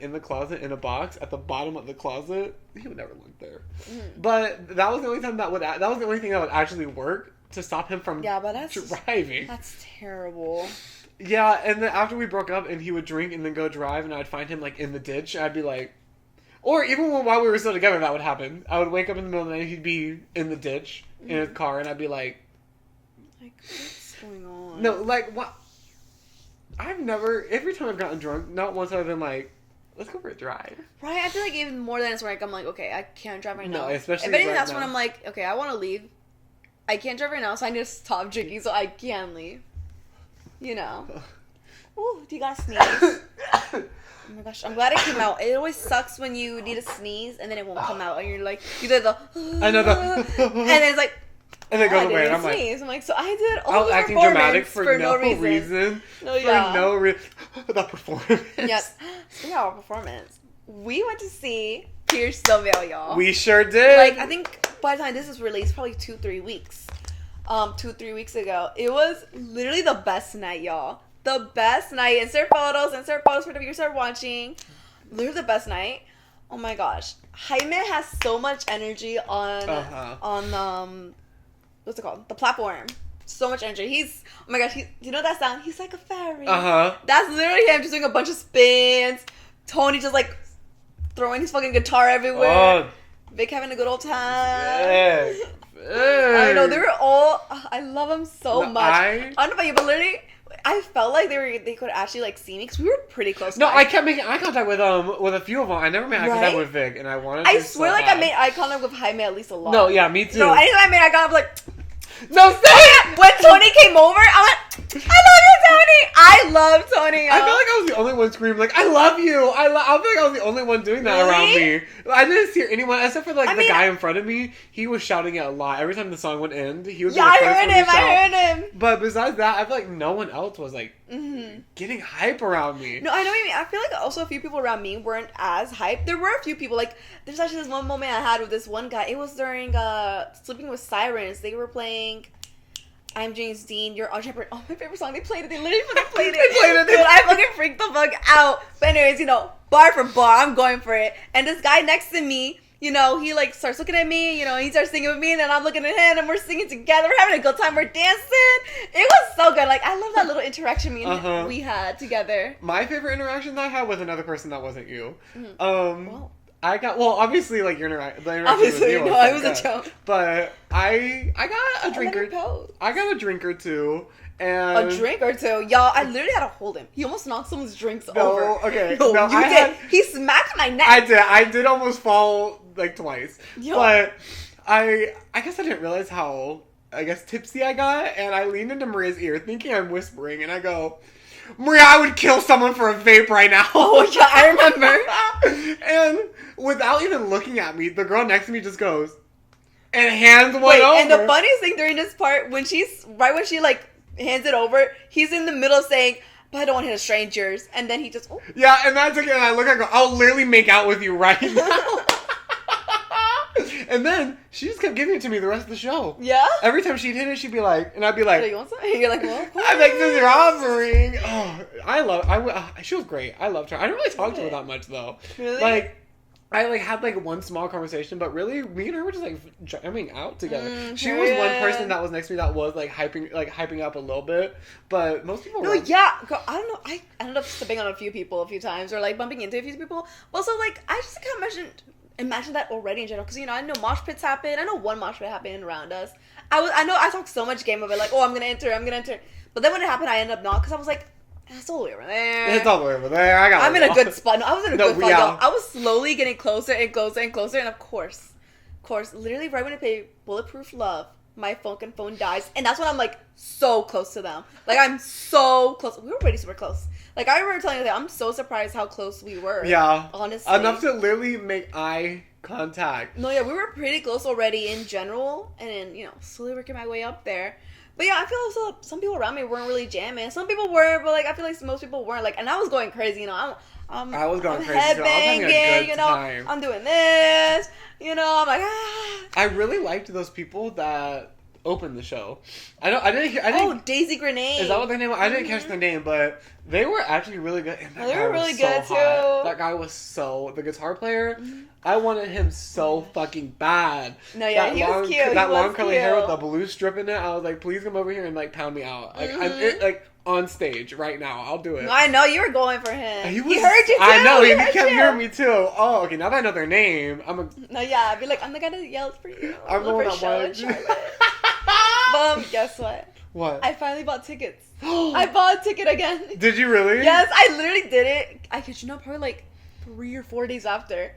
in the closet in a box at the bottom of the closet. He would never look there. But that was the only time that was the only thing that would actually work to stop him from driving. That's terrible. Yeah, and then after we broke up and he would drink and then go drive and I'd find him in the ditch, I'd be like, or even while we were still together that would happen. I would wake up in the middle of the night and he'd be in the ditch in his car and I'd be like, what's going on? No, what? Every time I've gotten drunk, not once I've been like, let's go for a drive. Right, I feel like even more than it's where I'm like, okay, I can't drive right now. No, especially if anything, right that's now. when I'm like, okay, I want to leave. I can't drive right now, so I need to stop drinking so I can leave. Ooh, do you got to sneeze? Oh my gosh, I'm glad it came out. It always sucks when you need to sneeze and then it won't come out and you're like, you did the I know the and then it's like, and then it goes away and I'm like, so I did all the acting performance dramatic for no reason. No, yeah. For no reason. The performance. Yes. Speaking of our performance, we went to see Pierce the Veil, y'all. We sure did. I think by the time this was released, probably 2-3 weeks. 2-3 weeks ago. It was literally the best night, y'all. The best night. Insert photos for the viewers who are watching. Literally the best night. Oh my gosh. Jaime has so much energy on what's it called? The platform. So much energy. He's, oh my gosh, you know that sound? He's like a fairy. That's literally him just doing a bunch of spins. Tony just throwing his fucking guitar everywhere. Vic having a good old time. I know, they were all, I love them so much. I don't know about you, but literally, I felt like they could actually see me because we were pretty close. No, I kept making eye contact with a few of them. I never made eye contact with Vic, and I wanted. I swear, I made eye contact with Jaime at least a lot. No, yeah, me too. No, anytime I made eye contact, no, say it. When Tony came over, I went, I love you, Tony. I love Tony. I feel like I was the only one screaming I love you. I feel like I was the only one doing that around me. I didn't hear anyone except for the guy in front of me. He was shouting it a lot every time the song would end. He was I heard him. But besides that, I feel like no one else was getting hype around me. No, I know what you mean. I feel like also a few people around me weren't as hyped. There were a few people. There's actually this one moment I had with this one guy. It was during Sleeping with Sirens. They were playing I'm James Dean, You're on Shepherd. Oh, my favorite song. They played it. They literally fucking played it. Dude, I fucking freaked the fuck out. But anyways, bar for bar, I'm going for it. And this guy next to me, he starts looking at me, he starts singing with me, and then I'm looking at him, and we're singing together. We're having a good time. We're dancing. It was so good. I love that little interaction we had together. My favorite interaction that I had with another person that wasn't you. Obviously, your interaction obviously, with you it was a joke. But I got a drinker. I got a drink or two. And a drink or two, y'all. I literally had to hold him. He almost knocked someone's drinks over. Okay, no, you did. He smacked my neck. I did almost fall twice. Yo. But I guess I didn't realize how tipsy I got, and I leaned into Maria's ear thinking I'm whispering, and I go, Maria, I would kill someone for a vape right now. Oh yeah, I remember. And without even looking at me, the girl next to me just goes and hands one over. And the funniest thing during this part, when she hands it over, he's in the middle saying, but I don't want to hit strangers. And then he just, oh. Yeah, and that's again, I look, I go, I'll literally make out with you right now. And then she just kept giving it to me the rest of the show. Yeah? Every time she'd hit it, she'd be like, and I'd be like, you want some? And you're like, well, of course. I'm like, this is offering. Oh, she was great. I loved her. I didn't really talk to her that much, though. Really? I like had like one small conversation, but really, me and her were just like jamming out together. She was period. one person that was next to me that was like hyping up a little bit, but most people. No, yeah, girl, I don't know. I ended up stepping on a few people a few times, or like bumping into a few people. But also, like, I just can't imagine that already in general, because I know mosh pits happen. I know one mosh pit happened around us. I know I talked so much game of it, like, oh, I'm gonna enter. But then when it happened, I ended up not, because I was like, it's all the way over there. It's all the way over there. I'm in a good spot. No, I was in a good spot. Yeah. I was slowly getting closer and closer and closer, and of course, literally right when I play Bulletproof Love, my fucking phone dies, and that's when I'm like so close to them. Like, I'm so close. We were already super close. Like, I remember telling you that I'm so surprised how close we were. Yeah, honestly, enough to literally make eye contact. No, yeah, we were pretty close already in general, and then slowly working my way up there. But yeah, I feel also some people around me weren't really jamming. Some people were, but like I feel like most people weren't. Like, and I was going crazy. I was going crazy. Headbanging, I was having a good time. I'm doing this. I'm like, ah. I really liked those people that opened the show. I didn't. Oh, Daisy Grenade. Is that what their name was? I didn't catch their name, but they were actually really good. And they were really good too. That guy was the guitar player. Mm-hmm. I wanted him so fucking bad. No, yeah, he was cute. That long curly hair with the blue strip in it. I was like, please come over here and like pound me out. Like I'm on stage right now. I'll do it. I know you were going for him. He heard you too. I know he kept hearing me too. Oh, okay. Now that I know their name, No, yeah, I'd be like, I'm the guy that yelled for you. I'm the one that wanted. But guess what? What? I finally bought tickets. I bought a ticket again. Did you really? Yes, I literally did it. I kid you not, probably like 3 or 4 days after.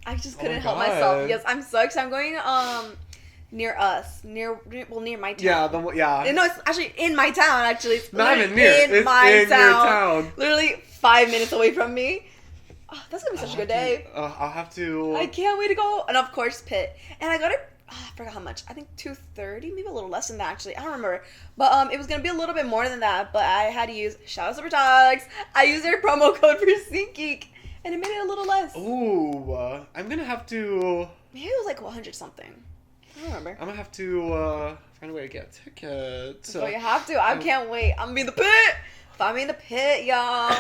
I just couldn't help myself. Yes, I'm so excited. I'm going near us, near my town. Yeah, No, it's actually in my town. Actually, it's not even near. It's in my town. Literally 5 minutes away from me. Oh, that's gonna be such a good day. I'll have to. I can't wait to go. And of course, Pitt. And I got it. I forgot how much. I think $230, maybe a little less than that. Actually, I don't remember. But it was gonna be a little bit more than that. But I had to use shout out Super Talks. I used their promo code for SeatGeek. And it made it a little less. Ooh, I'm gonna have to. Maybe it was like 100 something. I don't remember. I'm gonna have to find a way to get tickets. So you have to. I can't wait. I'm gonna be in the pit. Find me in the pit, y'all.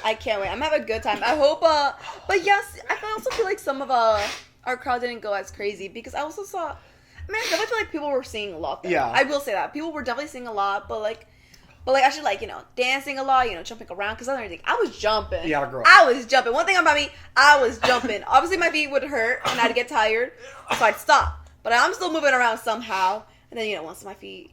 I can't wait. I'm gonna have a good time. I hope. But yes, I also feel like some of our crowd didn't go as crazy because I also saw. I mean, I definitely feel like people were singing a lot there. Yeah. I will say that people were definitely singing a lot, but actually, like, dancing a lot, jumping around, because other thing, I was jumping. Yeah, girl. I was jumping. One thing about me, I was jumping. Obviously, my feet would hurt, and I'd get tired, so I'd stop. But I'm still moving around somehow. And then, once my feet,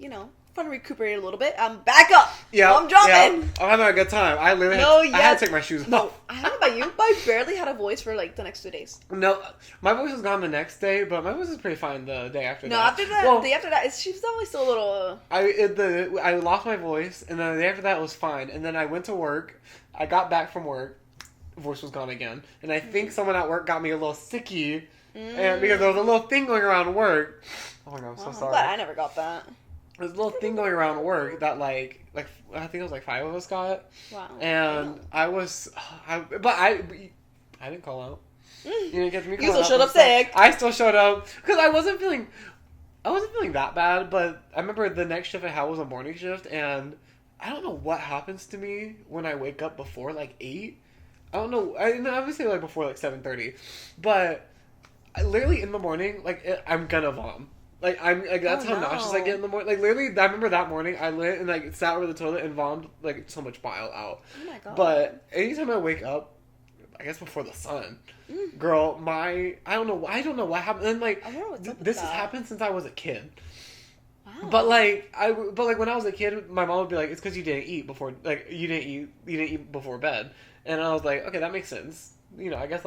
trying to recuperate a little bit, I'm back up. Yeah. I'm jumping. Yeah. I'm having a good time. I literally had to take my shoes off. I don't know about you, but I barely had a voice for, like, the next 2 days. No, my voice was gone the next day, but my voice was pretty fine the day after that. No, after that, the day after that, she was definitely still a little... I lost my voice, and then the day after that was fine. And then I went to work. I got back from work. Voice was gone again. And I think someone at work got me a little sicky. And because there was a little thing going around work. Oh my God, I'm so sorry. I'm glad I never got that. There's a little thing going around work that like I think it was like 5 of us got. Wow. And I didn't call out. You didn't get me. You still showed up sick. I still showed up because I wasn't feeling that bad. But I remember the next shift I had was a morning shift, and I don't know what happens to me when I wake up before like 8. I don't know. I obviously like before like 7:30, but literally in the morning, I'm gonna vom. Like, I'm like that's how nauseous I get in the morning. Like, literally, I remember that morning I lit and like sat over the toilet and vomited like so much bile out. Oh my God. But anytime I wake up, I guess before the sun, girl, I don't know what happened. And like this has happened since I was a kid. Wow. But when I was a kid, my mom would be like, "It's because you didn't eat before. Like you didn't eat before bed." And I was like, "Okay, that makes sense." I guess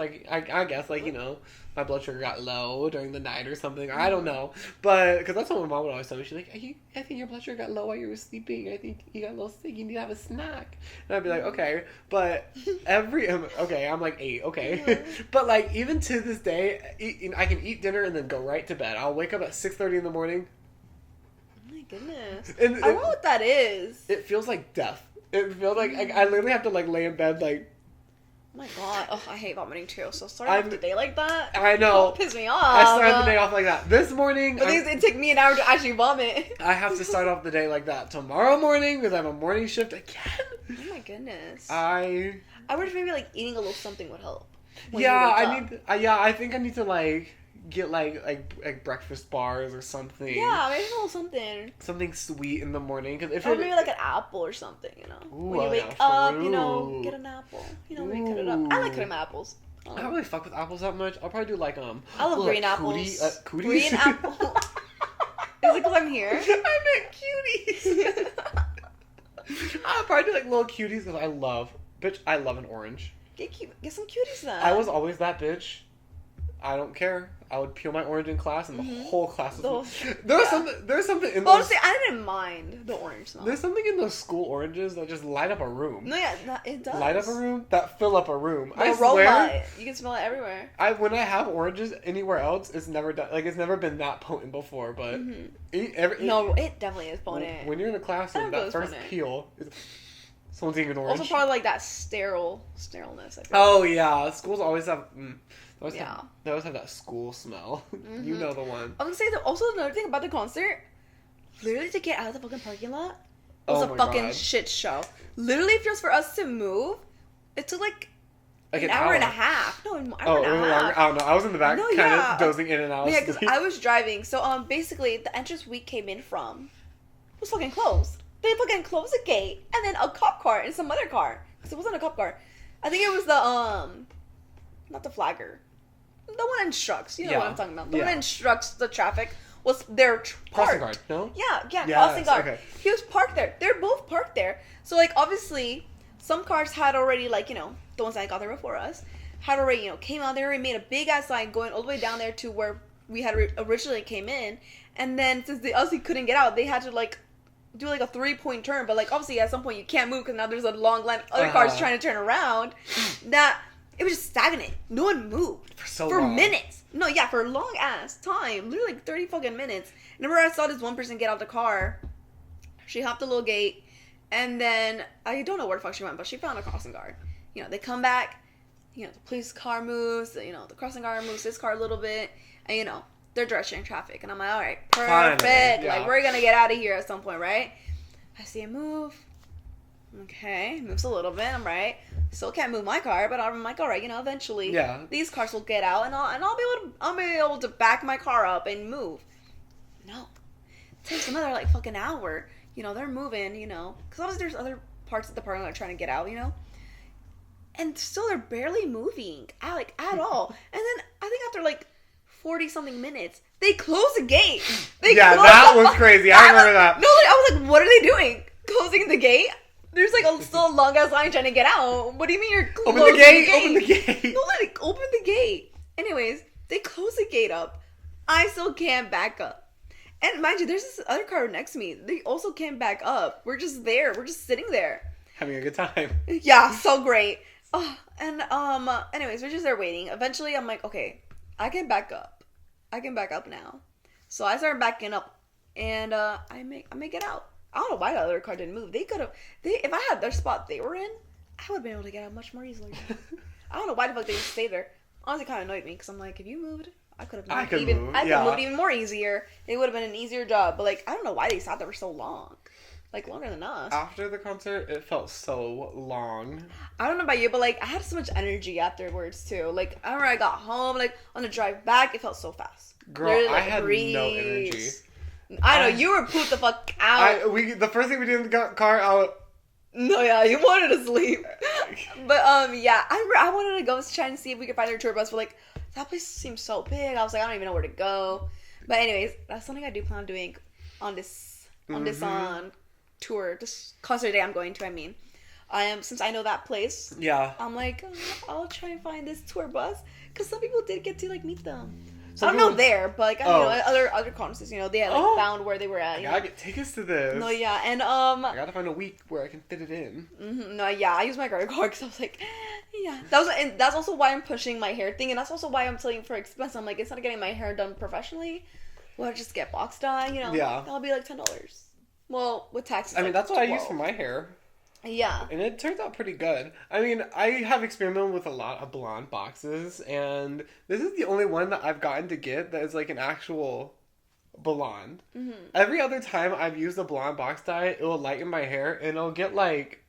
my blood sugar got low during the night or something. I don't know. But, because that's what my mom would always tell me. She's like, I think your blood sugar got low while you were sleeping. I think you got a little sick. You need to have a snack. And I'd be like, okay. But I'm like 8, okay. But, like, even to this day, I can eat dinner and then go right to bed. I'll wake up at 6:30 in the morning. Oh my goodness. And I don't know what that is. It feels like death. It feels like I literally have to, like, lay in bed, like, oh my God. Oh, I hate vomiting too. So starting off the day like that. I know. Don't piss me off. I started the day off like that. This morning. But it took me an hour to actually vomit. I have to start off the day like that tomorrow morning because I have a morning shift again. Oh my goodness. I wish maybe like eating a little something would help. when Yeah, you I wake need. up. Yeah, I think I need to like get like breakfast bars or something. Yeah, maybe a little something. Something sweet in the morning, because if Or it. maybe like an apple or something, you know. Ooh, When you yeah, wake up, you know, fruit. get an apple. You know, maybe cut it up. I like cutting my apples. I don't really fuck with apples that much. I'll probably do like I love green cootie, apples. cooties. Green apple. Is it because I'm here? I meant cuties. I'll probably do like little cuties because I love an orange. Get some cuties then. I was always that bitch. I don't care. I would peel my orange in class, and the whole class was. There's something in those. Honestly, I didn't mind the orange smell. There's something in those school oranges that just light up a room. No, yeah, it does. Light up a room that fill up a room. The I aroma, swear. you can smell it everywhere. When I have oranges anywhere else, it's never done. Like it's never been that potent before. But No, it definitely is potent. when you're in a classroom, that first potent. peel, someone's eating an orange. Also, probably like that sterilness. I feel Oh yeah, schools always have. Yeah. They always have that school smell. You know the one. I was gonna say that also another thing about the concert, literally to get out of the fucking parking lot was Oh a my fucking God. shit show. Literally, just for us to move, it took like an hour and a half. No, an hour and a half. Longer. I don't know. I was in the back, No, kind yeah. of dozing in and out. Yeah, because I was driving. So basically, the entrance we came in from was fucking closed. They fucking closed the gate, and then a cop car and some other car. Because it wasn't a cop car. I think it was the not the flagger. The one that instructs. You know what I'm talking about. The one that instructs the traffic was there Crossing parked. guard, no? Yeah, Yes, crossing guard. okay. He was parked there. They're both parked there. So, like, obviously, some cars had already, like, you know, the ones that got there before us, had already, you know, came out there and made a big-ass line going all the way down there to where we had originally came in. And then, since the Aussie couldn't get out, they had to, like, do, like, a 3-point turn. But, like, obviously, at some point, you can't move because now there's a long line of other cars trying to turn around. That... It was just stagnant. No one moved. For long. minutes. No, yeah, for a long ass time. Literally like 30 fucking minutes. And remember I saw this one person get out the car. She hopped the little gate. And then, I don't know where the fuck she went, but she found a crossing guard. You know, they come back. You know, the police car moves. You know, the crossing guard moves his car a little bit. And, you know, they're directing traffic. And I'm like, alright, perfect. Finally, yeah. Like, we're gonna get out of here at some point, right? I see him move. Okay, moves a little bit. I'm right. Still can't move my car, but I'm like, all right, you know, eventually, these cars will get out, and I'll be able to back my car up and move. No, it takes another like fucking hour. You know, they're moving. You know, because obviously there's other parts of the parking lot trying to get out. You know, and still they're barely moving, at all. And then I think after like 40 something minutes, they close the gate. That was crazy. I remember that. No, like, I was like, what are they doing? Closing the gate? There's like still a long ass line trying to get out. What do you mean you're closing Open the gate! the Open the gate! No, like open the gate. Anyways, they close the gate up. I still can't back up. And mind you, there's this other car next to me. They also can't back up. We're just there. We're just sitting there. Having a good time. Yeah, so great. Anyways, we're just there waiting. Eventually, I'm like, okay, I can back up. I can back up now. So I started backing up, and I make it out. I don't know why the other car didn't move. If I had their spot they were in, I would have been able to get out much more easily. I don't know why the fuck they just stayed there. Honestly, kind of annoyed me because I'm like, if you moved, I could have moved even more easier. It would have been an easier job. But like, I don't know why they sat there for so long, like longer than us. After the concert, it felt so long. I don't know about you, but like, I had so much energy afterwards too. Like, I remember I got home, like on the drive back, it felt so fast. Girl, literally, like, I had no energy. I know, you were pooped the fuck out. The first thing we did in the car, No, yeah, you wanted to sleep. But, yeah, I wanted to go try and see if we could find a tour bus, but, like, that place seems so big. I was like, I don't even know where to go. But anyways, that's something I do plan on doing on this tour, this concert day I'm going to, I mean. Since I know that place. Yeah. I'm like, I'll try and find this tour bus. Because some people did get to, like, meet them. I don't know there, but like, I don't know, other concerts, you know, they had like found where they were at. I gotta get tickets to this. No, yeah, and I gotta find a week where I can fit it in. No, yeah, I used my credit card because I was like, yeah, and that's also why I'm pushing my hair thing, and that's also why I'm telling for expense. I'm like, instead of getting my hair done professionally, well, just get box dye, you know. Yeah. That'll be like $10. Well, with taxes. I mean, like that's what 12. I use for my hair. Yeah. And it turns out pretty good. I mean, I have experimented with a lot of blonde boxes, and this is the only one that I've gotten to get that is like an actual blonde. Mm-hmm. Every other time I've used a blonde box dye, it will lighten my hair, and it'll get like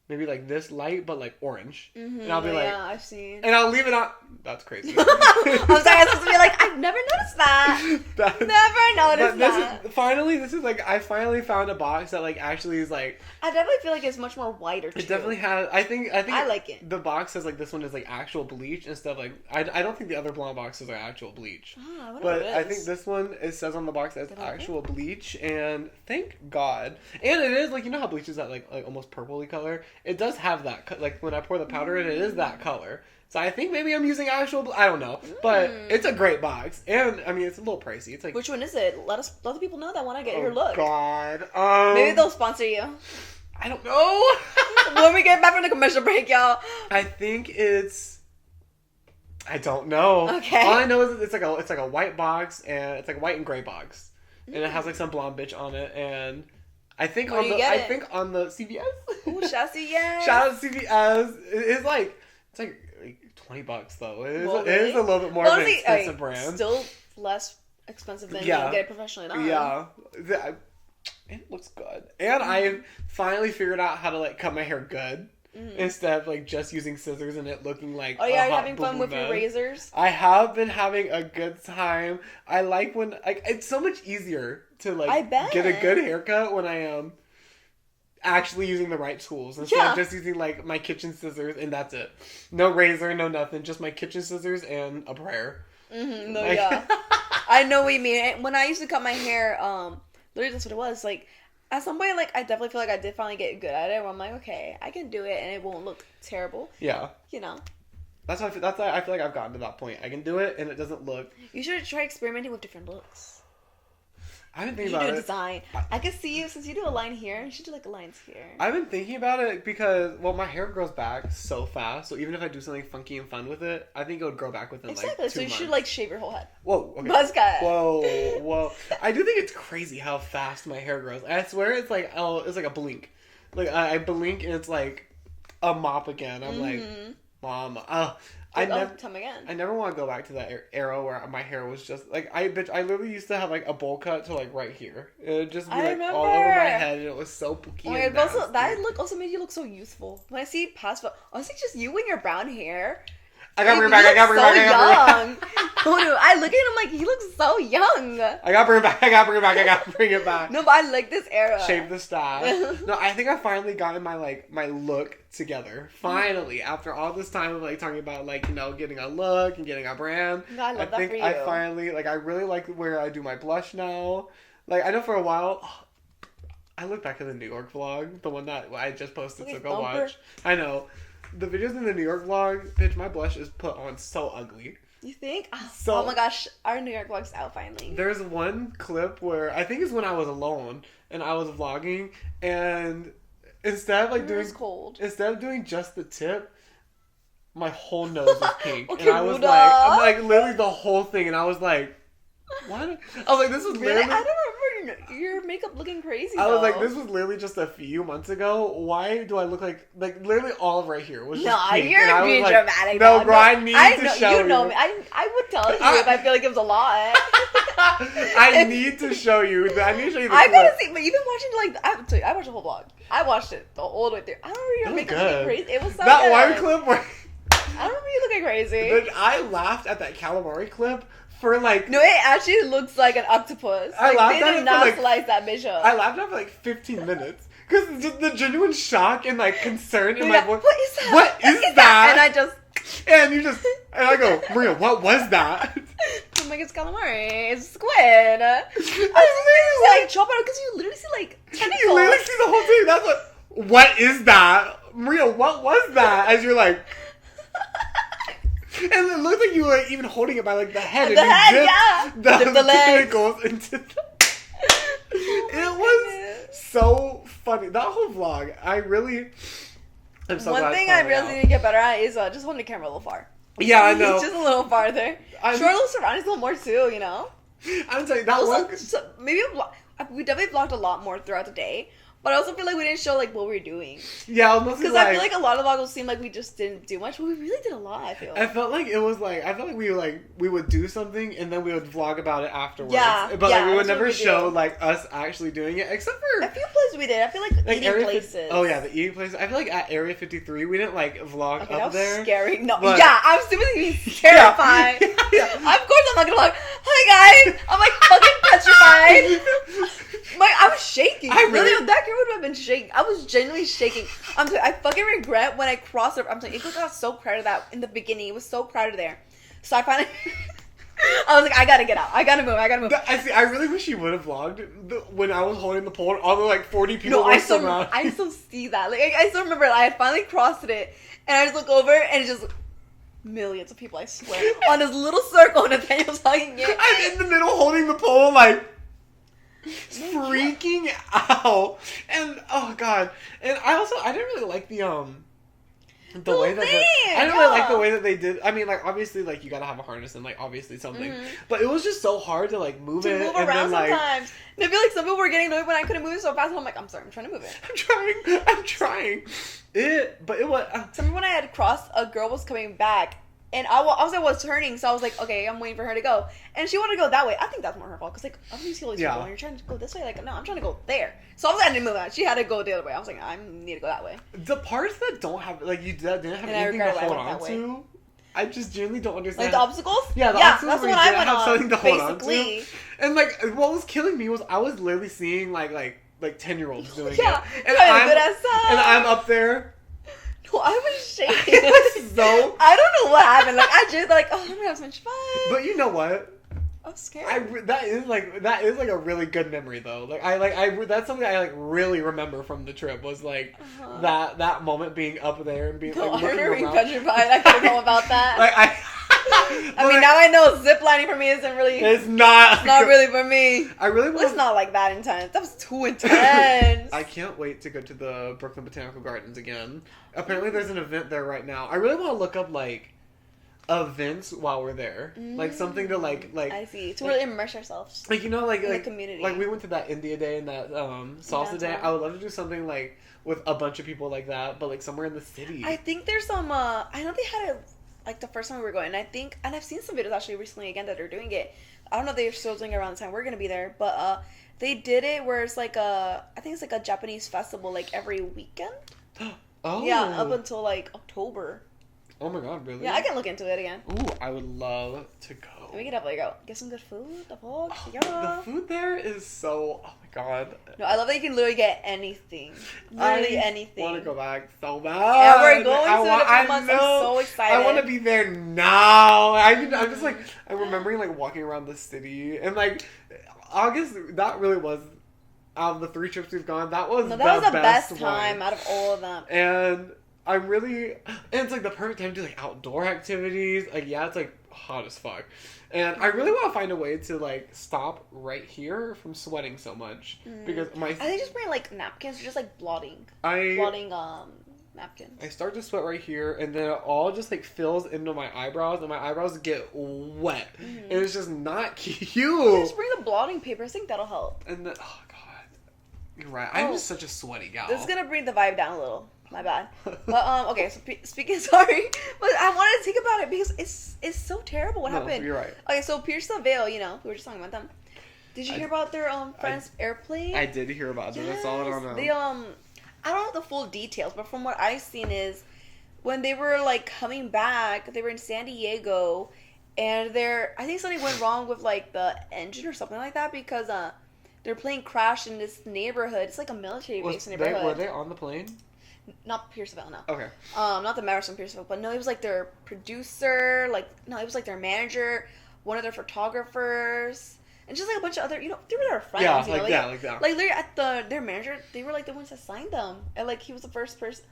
maybe like this light, but like orange. Mm-hmm, And I'll be like, yeah, I've seen. And I'll leave it on. That's crazy. I'm sorry, I was supposed to be like, I've never noticed that. Never noticed that. I finally found a box that like actually is like. I definitely feel like it's much more whiter too. It definitely has. I think I like it. The box says like this one is like actual bleach and stuff. Like I don't think the other blonde boxes are actual bleach. But I think this one, it says on the box that it's actual bleach, and thank God. And it is like, you know how bleach is that like almost purpley color. It does have that. Like when I pour the powder in, it is that color. So I think maybe I'm using actual. I don't know, but it's a great box, and I mean it's a little pricey. It's like, which one is it? Let the people know that want to get your look. God, maybe they'll sponsor you. I don't know. When we get back from the commercial break, y'all. I think it's. I don't know. Okay. All I know is it's like a white box, and it's like a white and gray box, and it has like some blonde bitch on it, and I think on the CVS. Ooh, shout out CVS. Shout out CVS. It's like $20 though. It is a little bit more of an expensive brand. Still less expensive than get it professionally done. Yeah. It looks good. And I've finally figured out how to like cut my hair good. Instead of like just using scissors and it looking like are you having fun with your razors? I have been having a good time. I like when like it's so much easier to like get a good haircut when I am actually using the right tools instead of just using like my kitchen scissors and that's it. No razor, no nothing, just my kitchen scissors and a prayer. I know what you mean. When I used to cut my hair, literally that's what it was. Like at some point, like I definitely feel like I did finally get good at it. Where I'm like, okay, I can do it and it won't look terrible. Yeah. You know. That's why I feel like I've gotten to that point. I can do it and it doesn't look. You should try experimenting with different looks. I've been thinking about it. You should do a design. I could see you, since you do a line here, you should do like lines here. I've been thinking about it because, well, my hair grows back so fast. So even if I do something funky and fun with it, I think it would grow back within like 2 months. So you should like shave your whole head. Whoa. Okay. Buzz cut. Whoa. I do think it's crazy how fast my hair grows. I swear it's like, it's like a blink. Like I blink and it's like a mop again. I'm like, Mom, I never want to go back to that era where my hair was just like I literally used to have like a bowl cut to like right here. It would just be like all over my head, and it was so pooky. Oh my God, also that look also made you look so youthful. When I see past, honestly, just you and your brown hair. I got bring it back. Oh no, I look at him like he looks so young. I got bring it back. No, but I like this era. Shave the stash. No, I think I finally gotten my look together. Finally, after all this time of like talking about like, you know, getting a look and getting a brand. God, I love that for you. I finally like I really like where I do my blush now. Like I know for a while. I look back at the New York vlog, the one that I just posted, so go watch. I know. The videos in the New York vlog, bitch, my blush is put on so ugly. You think? Oh my gosh, our New York vlog's out finally. There's one clip where I think it's when I was alone and I was vlogging, and instead of like doing just the tip, my whole nose was pink. Okay, and I was I'm like literally the whole thing, and I was like, what? I was like, this was literally. I don't remember your makeup looking crazy. I was like, this was literally just a few months ago. Why do I look like literally all of right here was just pink? You're being dramatic. No, girl, I need to show you. You know me. I would tell you if I feel like it was a lot. I need to show you. I need to show you. I gotta see. But you've been watching I watched the whole vlog. I watched it all the way through. I don't remember your makeup looking crazy. It was so that good. one clip where I don't remember you looking crazy. But I laughed at that calamari clip. For like no, it actually looks like an octopus. I laughed they did not slice that bitch up. I laughed at it for like 15 minutes because the genuine shock and like concern in my voice. What is that? What is that? And I go, Maria, what was that? I'm like, it's calamari. It's squid. I was like chop it because you literally see like tentacles. You literally see the whole thing. That's what is that, Maria? What was that? As you're like. And it looked like you were even holding it by like the head. The head, the tentacles into It was so funny. That whole vlog, I'm so glad. One thing I really need to get better at is just holding the camera a little far. Yeah, I know. Just a little farther. Short little surroundings a little more too, you know? I'm telling you, that one... So maybe we definitely vlogged a lot more throughout the day, But I also feel like we didn't show like what we were doing. Yeah, mostly Because I feel like a lot of vlogs seem like we just didn't do much, but we really did a lot. I feel. I felt like it was like we would do something and then we would vlog about it afterwards. Yeah, but like we would never we show like us actually doing it, except for a few places we did. I feel like eating Area places. Oh yeah, the eating places. I feel like at Area 53 we didn't like vlog Okay, up that was there. scary. No, but... yeah, I'm stupidly terrified. Yeah. Of course I'm not gonna vlog. Hi guys, I'm like fucking petrified. I was shaking. Really, that camera would have been shaking. I was genuinely shaking. I fucking regret when I crossed it. I'm telling you, it got so crowded that in the beginning it was so crowded there. So I finally, I was like, I gotta get out. I gotta move. I really wish you would have vlogged when I was holding the pole and all the like 40 people were I surrounding. still see that. Like I still remember I had finally crossed it, and I just look over and it's just millions of people. I swear on this little circle. Nathaniel's hugging it. I'm in the middle holding the pole like. Freaking out, and oh god, and I didn't really like the way that I didn't really like the way that they did. I mean, like obviously, like you gotta have a harness and like obviously something, but it was just so hard to like move it move and around then, like, sometimes. And I feel like some people were getting annoyed when I couldn't move it so fast. And I'm like, I'm sorry, I'm trying to move it. I'm trying. But it was. Sometimes when I had crossed, a girl was coming back. And I was turning, so I was like, okay, I'm waiting for her to go. And she wanted to go that way. I think that's more her fault. Because, like, I see all these people, and you're trying to go this way. Like, no, I'm trying to go there. So I was like, I didn't move that. She had to go the other way. I was like, I need to go that way. The parts that don't have, like, you didn't have anything to hold on to, I just genuinely don't understand. Like, the obstacles? Yeah, the obstacles that's what I went on, something to hold on basically. to. And, like, what was killing me was I was literally seeing, like 10-year-olds doing it. And I'm up there. No, I was shaking. So I don't know what happened. Like I just like, oh, I'm gonna have so much fun. But you know what? I'm scared. That is like a really good memory though. Like that's something I like really remember from the trip was like that moment being up there and being like looking around. I remember being petrified. I couldn't know about that. Like I mean, now I know ziplining for me isn't really. It's not really for me. I really want. It's not like that intense. That was too intense. I can't wait to go to the Brooklyn Botanical Gardens again. Apparently, there's an event there right now. I really want to look up like events while we're there, like something to like. I see to really immerse ourselves. Like like the community. Like we went to that India Day and that salsa day. I would love to do something like with a bunch of people like that, but like somewhere in the city. I think there's some. I know they had it like the first time we were going, and I've seen some videos actually recently again that are doing it. I don't know if they're still doing it around the time we're gonna be there, but they did it where it's like I think it's like a Japanese festival like every weekend. Oh. Yeah, up until like October. Oh my god, really? Yeah, I can look into it again. Ooh, I would love to go. We could definitely go. Get some good food. The vlog. The food there is so. Oh my god. No, I love that you can literally get anything. Literally anything. I want to go back so bad. Yeah, we're going to in a few months. I'm so excited. I want to be there now. I'm just like I'm remembering like walking around the city and like August. That really was. Out of the 3 trips we've gone, that was the best time out of all of them. And I'm really, and it's like the perfect time to do like outdoor activities. Like yeah, it's like hot as fuck, and I really want to find a way to like stop right here from sweating so much because I think just bring like napkins, or just like blotting napkins. I start to sweat right here, and then it all just like fills into my eyebrows, and my eyebrows get wet, and it's just not cute. Just bring the blotting paper. I think that'll help. And then you're right. I'm just such a sweaty gal. This is gonna bring the vibe down a little. My bad. But okay. So speaking, sorry, but I wanted to think about it because it's so terrible what happened. You're right. Okay, so Pierce the Veil. You know, we were just talking about them. Did you hear about their friend's airplane? I did hear about it. I saw it on They I don't know the full details, but from what I've seen is when they were like coming back, they were in San Diego, and I think something went wrong with like the engine or something like that because their plane crashed in this neighborhood. It's like a military base neighborhood. Were they on the plane? Not Pierceville, no. Okay. Not the Mavericks from Pierceville, but no, it was like their producer, it was like their manager, one of their photographers, and just like a bunch of other, they were their friends. Yeah, like that. Like literally at their manager, they were like the ones that signed them, and like he was the first person.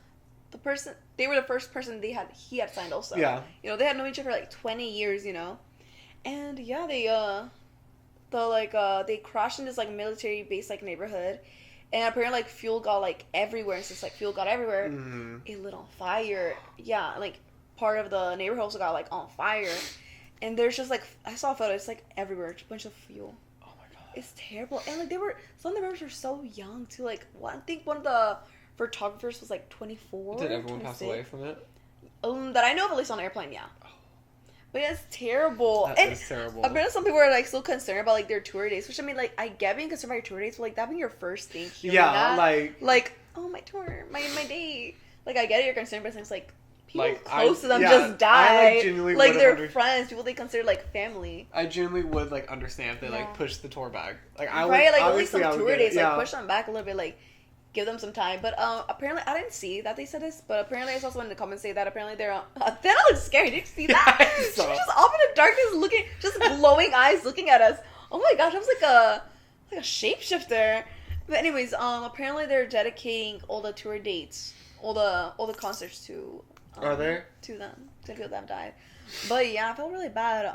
They were the first person he had signed also. Yeah. They had known each other for like 20 years, and yeah, they crashed in this like military base like neighborhood, and apparently like fuel got like everywhere. And since like fuel got everywhere, it lit on fire. Yeah, like part of the neighborhood also got like on fire, and there's just like I saw a photo. It's like everywhere, just a bunch of fuel. Oh my god. It's terrible. And like some of the members were so young too. Like I think one of the photographers was like 24. Did everyone 26. pass away from it? That I know of, at least on an airplane, yeah. But yeah, it's terrible. That is terrible. Apparently some people are like so concerned about like their tour dates, which I mean, like I get being concerned about your tour dates, but like that being your first thing hearing that, like oh my tour, my date. Like I get it, you're concerned, but it's like people like, close to them just die. Like they're friends, people they consider like family. I genuinely would like understand if they like push the tour back. Like I would, right, like at least some tour dates, like push them back a little bit, like give them some time. But apparently I didn't see that they said this, but apparently I saw someone in the comments say that apparently they're that looks scary. Did you see that? Yeah, She was just off in the darkness looking, just glowing eyes looking at us. Oh my gosh, I was like a shapeshifter. But anyways, apparently they're dedicating all the tour dates, all the concerts to are there? To them, to people that have died. But yeah, I felt really bad.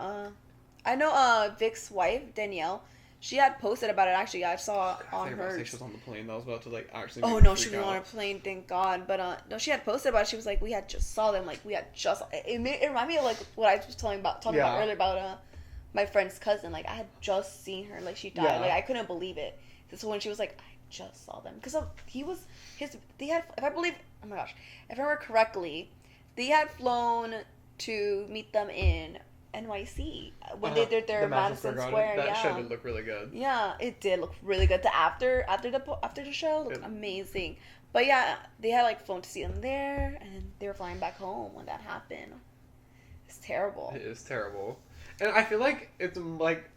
I know Vic's wife, Danielle, she had posted about it. Actually, I saw on her. She was on the plane. I was about to like actually. Oh no, she was on a plane. Thank God. But no, she had posted about it. She was like, we had just saw them. Like we had just. It reminded me of like what I was talking about earlier about my friend's cousin. Like I had just seen her. Like she died. Yeah. Like I couldn't believe it. So when she was like, I just saw them because they had, if I believe, oh my gosh, if I remember correctly, they had flown to meet them in NYC when they did their Madison Square. That show did look really good. Yeah, it did look really good. After the show looked amazing. But yeah, they had like flown to see them there, and they were flying back home when that happened. It's terrible. It is terrible, and I feel like it's like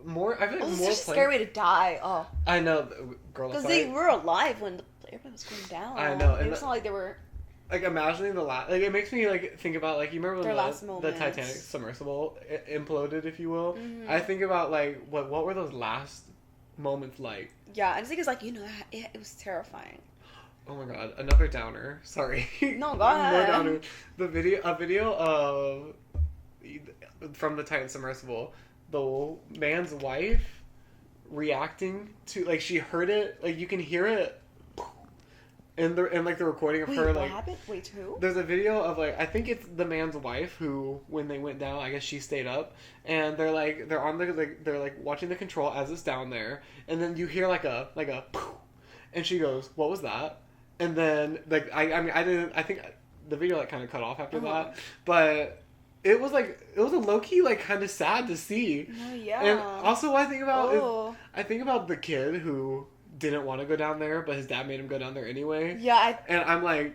more. I feel like it's more. Such a scary way to die. Oh, I know, girl. Because they were alive when the airplane was going down. I know, and it's not like they were. Like imagining the last, like it makes me like think about like you remember when the Titanic submersible imploded, if you will. Mm-hmm. I think about like what were those last moments like? Yeah, I just think it's like it was terrifying. Oh my god, another downer. Sorry. No, go ahead. More downer. A video of from the Titan submersible, the man's wife reacting to like she heard it, like you can hear it. And like the recording of her what like happened? Wait, who? There's a video of like I think it's the man's wife who when they went down I guess she stayed up and they're on the they're like watching the control as it's down there and then you hear like a poof, and she goes, what was that? And then like I think the video like kind of cut off after that, but it was a low key like kind of sad to see. Oh yeah. And also what I think about is I think about the kid who didn't want to go down there, but his dad made him go down there anyway. Yeah, and I'm like,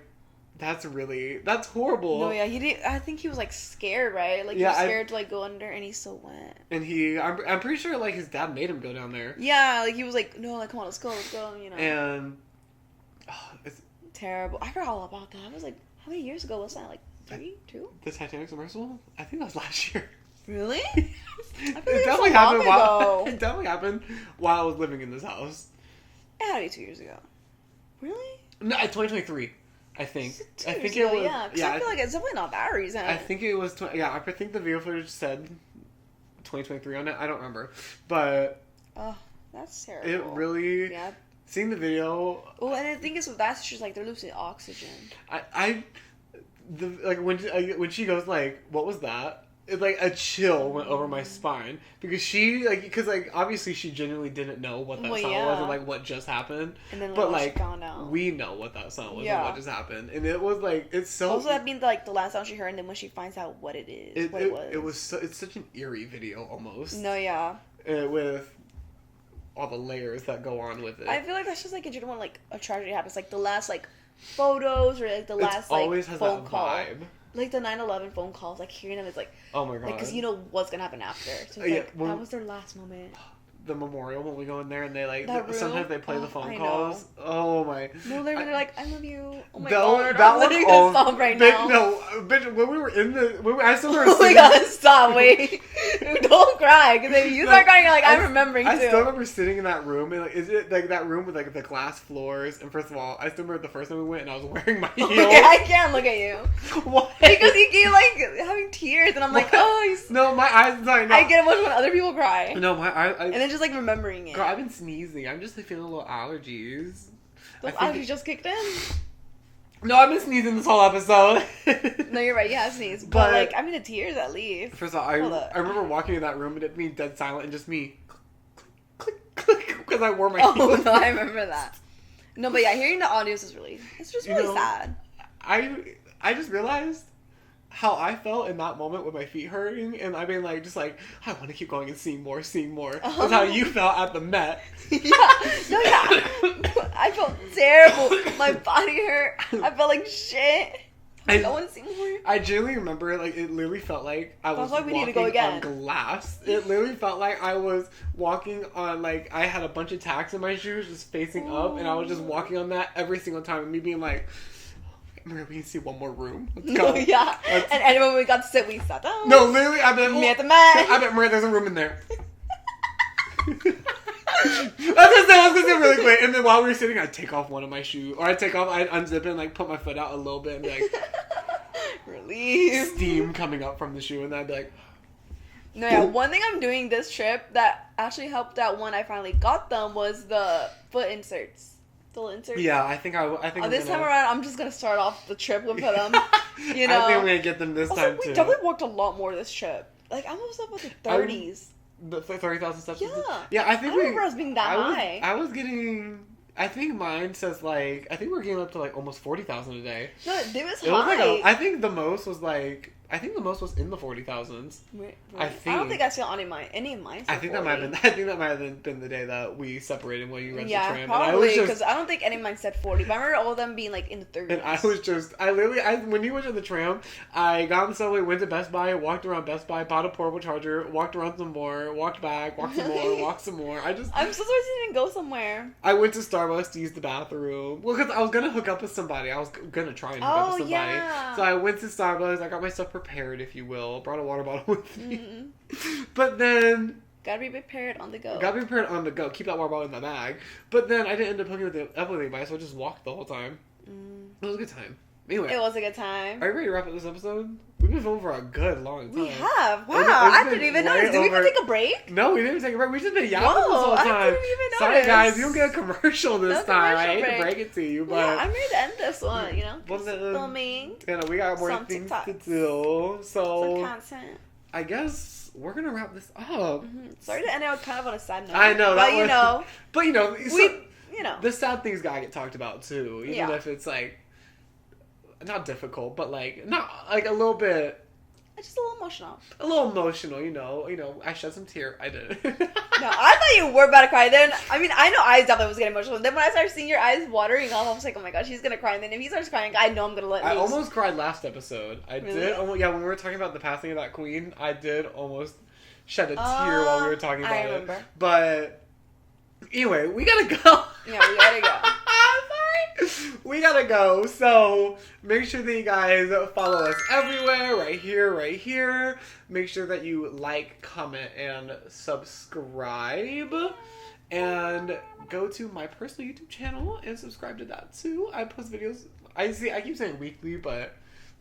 that's horrible. No, yeah, he did. I think he was like scared, right? Like he was scared to like go under, and he still went. And I'm pretty sure like his dad made him go down there. Yeah, like he was like, no, like come on, let's go, you know. And it's terrible. I forgot all about that. I was like, how many years ago was that? Like 3, 2? The Titanic submersible? I think that was last year. Really? It definitely happened it definitely happened while I was living in this house. It had to be 2 years ago. Really? No, 2023. I think. I think it was. Yeah, because I feel like it's definitely not that recent. I think it was. I think the video footage said 2023 on it. I don't remember, but. Oh, that's terrible. It really. Yeah. Seeing the video. Oh, and the thing is with that, it's just like they're losing oxygen. When she goes like, what was that? It, like a chill went over my spine because because obviously she genuinely didn't know what that sound was and like what just happened. And then but like we know what that sound was and what just happened, and it was like it's so. Also, that means like the last sound she heard, and then when she finds out what it is, it's such an eerie video almost. No, yeah. With all the layers that go on with it, I feel like that's just like in general when like a tragedy happens, like the last like photos or like the last like always has phone that call. Vibe. Like the 9/11 phone calls, like hearing them is like, oh my god, like because you know what's gonna happen after. So it's that was their last moment. The memorial when we go in there and they like sometimes they play the phone calls. Know. Oh my! No, they're like, "I love you." Oh my god, I'm letting this stop right now. No, bitch, when we were in I still remember. Oh my god, stop! Wait, don't cry because if you start crying, you're like, I'm remembering too. I still remember sitting in that room and like, is it like that room with like the glass floors? And first of all, I still remember the first time we went and I was wearing my heels. Okay, I can't look at you. Why? Because you keep like having tears, and I'm like, no, my eyes. Sorry, no. I get emotional when other people cry. No, my eyes. And then just like remembering it. Girl, I've been sneezing. I'm just like, feeling a little allergies. Those allergies just kicked in. No, I've been sneezing this whole episode. No, you're right. Yeah, I sneezed. But like, I'm in the tears at least. First of all, I remember walking in that room and it being dead silent and just me. Click, click, because I wore my Oh, heels. no, I remember that. No, but yeah, hearing the audios is really, it's just really sad. I just realized how I felt in that moment with my feet hurting, and I mean, like, just like, I want to keep going and seeing more. That's how you felt at the Met. Yeah. No, yeah. I felt terrible. My body hurt. I felt like shit. I want to see more. I genuinely remember, like, it literally felt like I was like we need to walking go again. on glass. It literally felt like I was walking on, like, I had a bunch of tacks in my shoes just facing up, and I was just walking on that every single time, and me being like, Maria, we can see one more room. Let's go. Yeah. And when we got to sit, we sat down. No, literally, I bet. Me at the Met. I bet, Maria, there's a room in there. I was gonna say really quick. And then while we were sitting, I'd take off one of my shoes. Or I'd unzip it and, like, put my foot out a little bit and be like, relief. Steam coming up from the shoe. And I'd be like, no, yeah. One thing I'm doing this trip that actually helped out when I finally got them was the foot inserts. Yeah, I think this time around, I'm just gonna start off the trip with them. You know, I think I'm gonna get them this time too. We definitely walked a lot more this trip. Like, I was up with the 30s. The 30,000 steps. Yeah, yeah. I think I remember us being that high. I was getting. I think mine says, like, I think we're getting up to, like, almost 40,000 a day. No, it was high. Like I think the most was like. I think the most was in the 40,000s. Wait. I don't think I saw any of mine. I think that might have been the day that we separated when you rented the tram. Yeah, probably, because I don't think any of mine said 40. But I remember all of them being, like, in the 30s. And when you went to the tram, I got on the subway, went to Best Buy, walked around Best Buy, bought a portable charger, walked around some more, walked back, walked some more, walked some more. I'm so surprised you didn't go somewhere. I went to Starbucks to use the bathroom. Well, because I was going to hook up with somebody. I was going to try and hook up with somebody. Yeah. So I went to Starbucks. I got myself prepared, if you will. Brought a water bottle with me. But then... Gotta be prepared on the go. Keep that water bottle in the bag. But then I didn't end up hooking up with anybody, so I just walked the whole time. It was a good time. Anyway. It was a good time. Are you ready to wrap up this episode? We've been filming for a good long time. We have. Wow. I didn't even notice. Did we even take a break? No, we didn't even take a break. We've just been yapping this whole time. I didn't even notice. Sorry, guys. You don't get a commercial this time. I hate to break it to you, but... Yeah, I'm ready to end this one, you know? Filming. You know, we got more things to do. So... Some content. I guess we're going to wrap this up. Mm-hmm. Sorry to end out kind of on a sad note. I know. But, you know... But, you know... You know. The sad things gotta get talked about, too. Even if it's, like... Not difficult, but, like... Not, like, a little bit... Just a little emotional. A little emotional, you know. I shed some tears. I did. No, I thought you were about to cry. Then, I mean, I know I definitely was getting emotional. Then when I started seeing your eyes watering off, I was like, oh my gosh, he's gonna cry. And then if he starts crying, I know I'm gonna let loose. I almost cried last episode. Really? Did. Yeah, when we were talking about the passing of that queen, I did almost shed a tear while we were talking about it. But anyway, we gotta go. Yeah, we gotta go. We gotta go, so make sure that you guys follow us everywhere, right here. Make sure that you like, comment, and subscribe. And go to my personal YouTube channel and subscribe to that too. I post videos, I keep saying weekly, but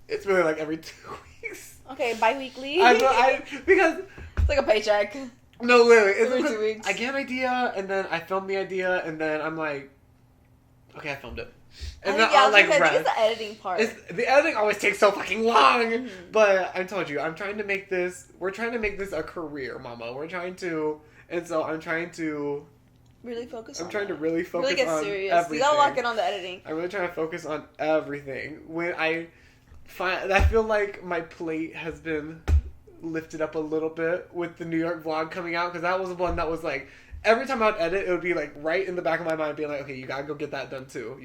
it's really like every 2 weeks. Okay, bi-weekly. Because it's like a paycheck. No, literally. Every 2 weeks. I get an idea, and then I film the idea, and then I'm like, okay, I filmed it. And then I'll like I think it's the editing part. The editing always takes so fucking long. But I told you, we're trying to make this a career, mama. We're trying to, and so I'm trying to really focus on everything. You gotta lock in on the editing. I'm really trying to focus on everything. When I feel like my plate has been lifted up a little bit with the New York vlog coming out, because that was the one that was like, every time I'd edit, it would be like right in the back of my mind being like, okay, you gotta go get that done too.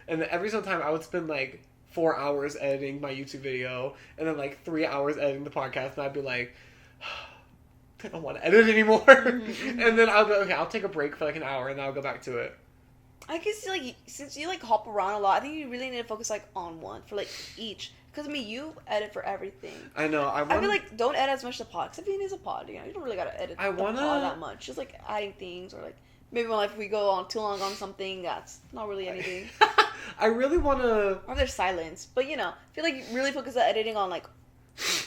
And then every single time I would spend like 4 hours editing my YouTube video and then like 3 hours editing the podcast, and I'd be like, I don't want to edit anymore. And then I'll go, okay, I'll take a break for like an hour and then I'll go back to it. I guess since you like hop around a lot, I think you really need to focus like on one for like each. Because, I mean, you edit for everything. I know. I feel like, don't edit as much the pod. Because if it is a pod, you know, you don't really got to edit the pod that much. Just, like, adding things. Or, like, maybe when if we go on too long on something, that's not really anything. I really want to... Or there's silence. But, you know, I feel like you really focus on editing on, like...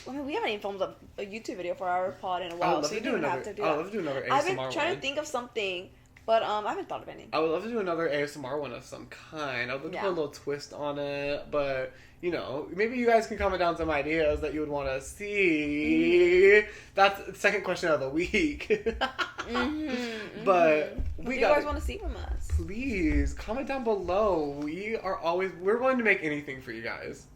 I mean, we haven't even filmed a YouTube video for our pod in a while. So you don't even have to do that. I'll do another ASMR I've been trying to think of something But I haven't thought of any. I would love to do another ASMR one of some kind. I would love to put a little twist on it, but maybe you guys can comment down some ideas that you would want to see. That's the second question of the week. But what do you guys want to see from us? Please comment down below. We're willing to make anything for you guys.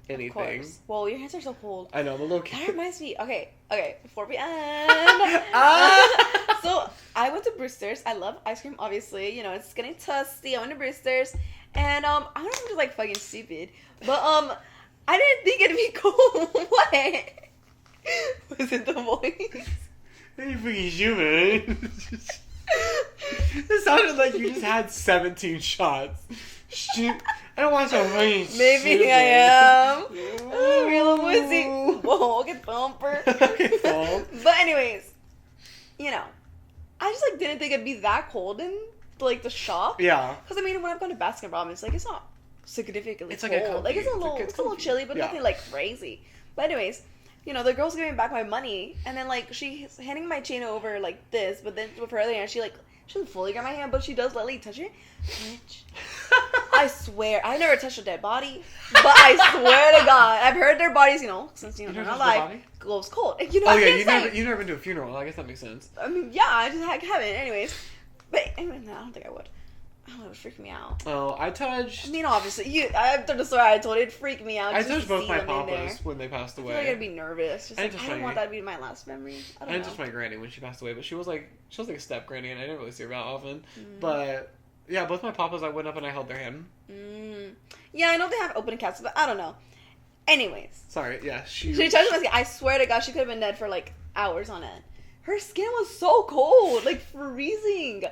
Anything. Of course. Well, your hands are so cold. I know, I'm a little kid. That reminds me. Okay. Before we end. So, I went to Brewster's. I love ice cream, obviously. It's getting tusty. I went to Brewster's. And, I don't know if I'm just, like, fucking stupid. But, I didn't think it'd be cold. What? Was it the voice? You freaking human. It sounded like you just had 17 shots. Shoot. I don't want some funny Maybe shit, I am. Real wizzy. Whoa, get bumper. Okay, but anyways, I just like didn't think it'd be that cold in like the shop. Yeah. Because when I've gone to Baskin Robbins, like it's not significantly it's cold. Like it's a little chilly, but nothing like crazy. But anyways, the girl's giving back my money, and then like she's handing my chain over like this, but then with her other hand, she doesn't fully grab my hand, but she does lightly touch it. Which, I swear, I never touched a dead body, but I swear to God, I've heard their bodies, since they're not alive, goes cold. You've never been to a funeral. I guess that makes sense. I mean, yeah, I just haven't. Anyways, but no, I don't think I would. Oh, it would freak me out. Oh, I touched. I mean, obviously, I'm sorry. I told you it'd freak me out. I touched both my papas when they passed away. I feel like I'd be nervous. I don't want that to be my last memory. I didn't touch my granny when she passed away, but she was like a step granny, and I didn't really see her that often. But yeah, both my papas, I went up and I held their hand. Yeah, I know they have open casts, but I don't know. Anyways, sorry. Yeah, she touched my skin. I swear to God, she could have been dead for like hours on end. Her skin was so cold, like freezing.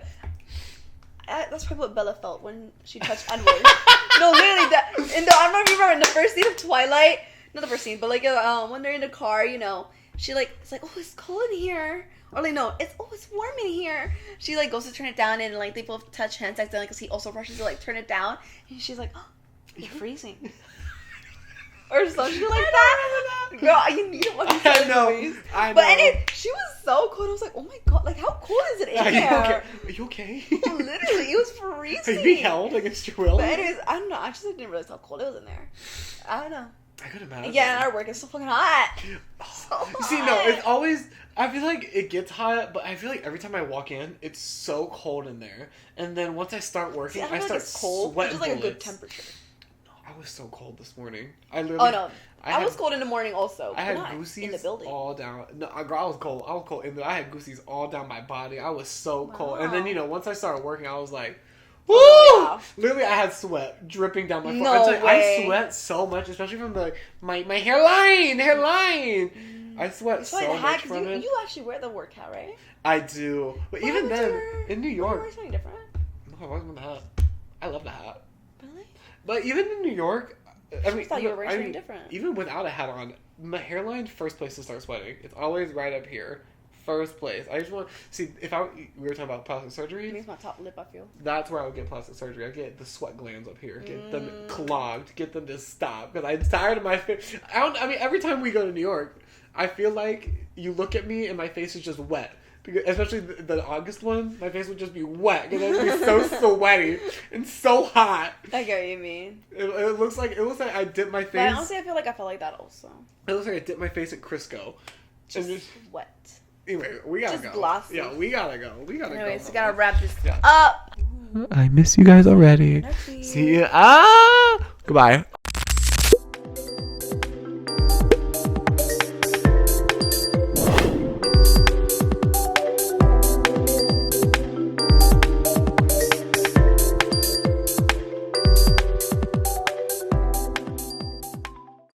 That's probably what Bella felt when she touched Edward. No, literally, I don't know if you remember in the first scene of Twilight, not the first scene, but like when they're in the car, she like it's like, oh, it's cold in here, or like no, it's warm in here. She like goes to turn it down, and like they both touch hands accidentally because he also rushes to like turn it down, and she's like, oh, you're freezing. Or something like that. Girl, you need to watch these movies. I know. But anyway, she was so cold. I was like, oh my God, like how cold is it in there? Are you okay? Literally, it was freezing. Are you being held against your will? But anyways, I don't know. I just didn't realize how cold it was in there. I don't know. I could imagine. Yeah, and our work is so fucking hot. So hot. See, no, it's always. I feel like it gets hot, but I feel like every time I walk in, it's so cold in there. And then once I start working, I start it's cold. sweating. It's just like a good temperature. I was so cold this morning. I was cold in the morning also. I had goosies in the building. All down. No, girl, I was cold. I was cold. And I had goosies all down my body. I was so cold. And then, once I started working, I was like, woo! Oh, yeah. Literally, I had sweat dripping down my forehead. No way. I sweat so much, especially from my hairline. I sweat so much from it. You actually wear the work hat, right? I do. But even then, in New York. Why something different? No, I wasn't wearing the hat. I love the hat. Really? But even in New York, I thought you were wearing something different. Even without a hat on, my hairline, first place to start sweating. It's always right up here. First place. I just want see we were talking about plastic surgery. It makes my top lip, I feel. That's where I would get plastic surgery. I get the sweat glands up here, get them clogged, get them to stop because I'm tired of my face. Every time we go to New York, I feel like you look at me and my face is just wet. Because, especially the August ones, my face would just be wet because it would be so sweaty and so hot. I get what you mean. It looks like I dipped my face. But honestly, I feel like I felt like that also. It looks like I dipped my face in Crisco. Just wet. Anyway, we gotta go. Just glossy. Yeah, we gotta go. Anyways, we gotta wrap this up. I miss you guys already. See ya. Goodbye.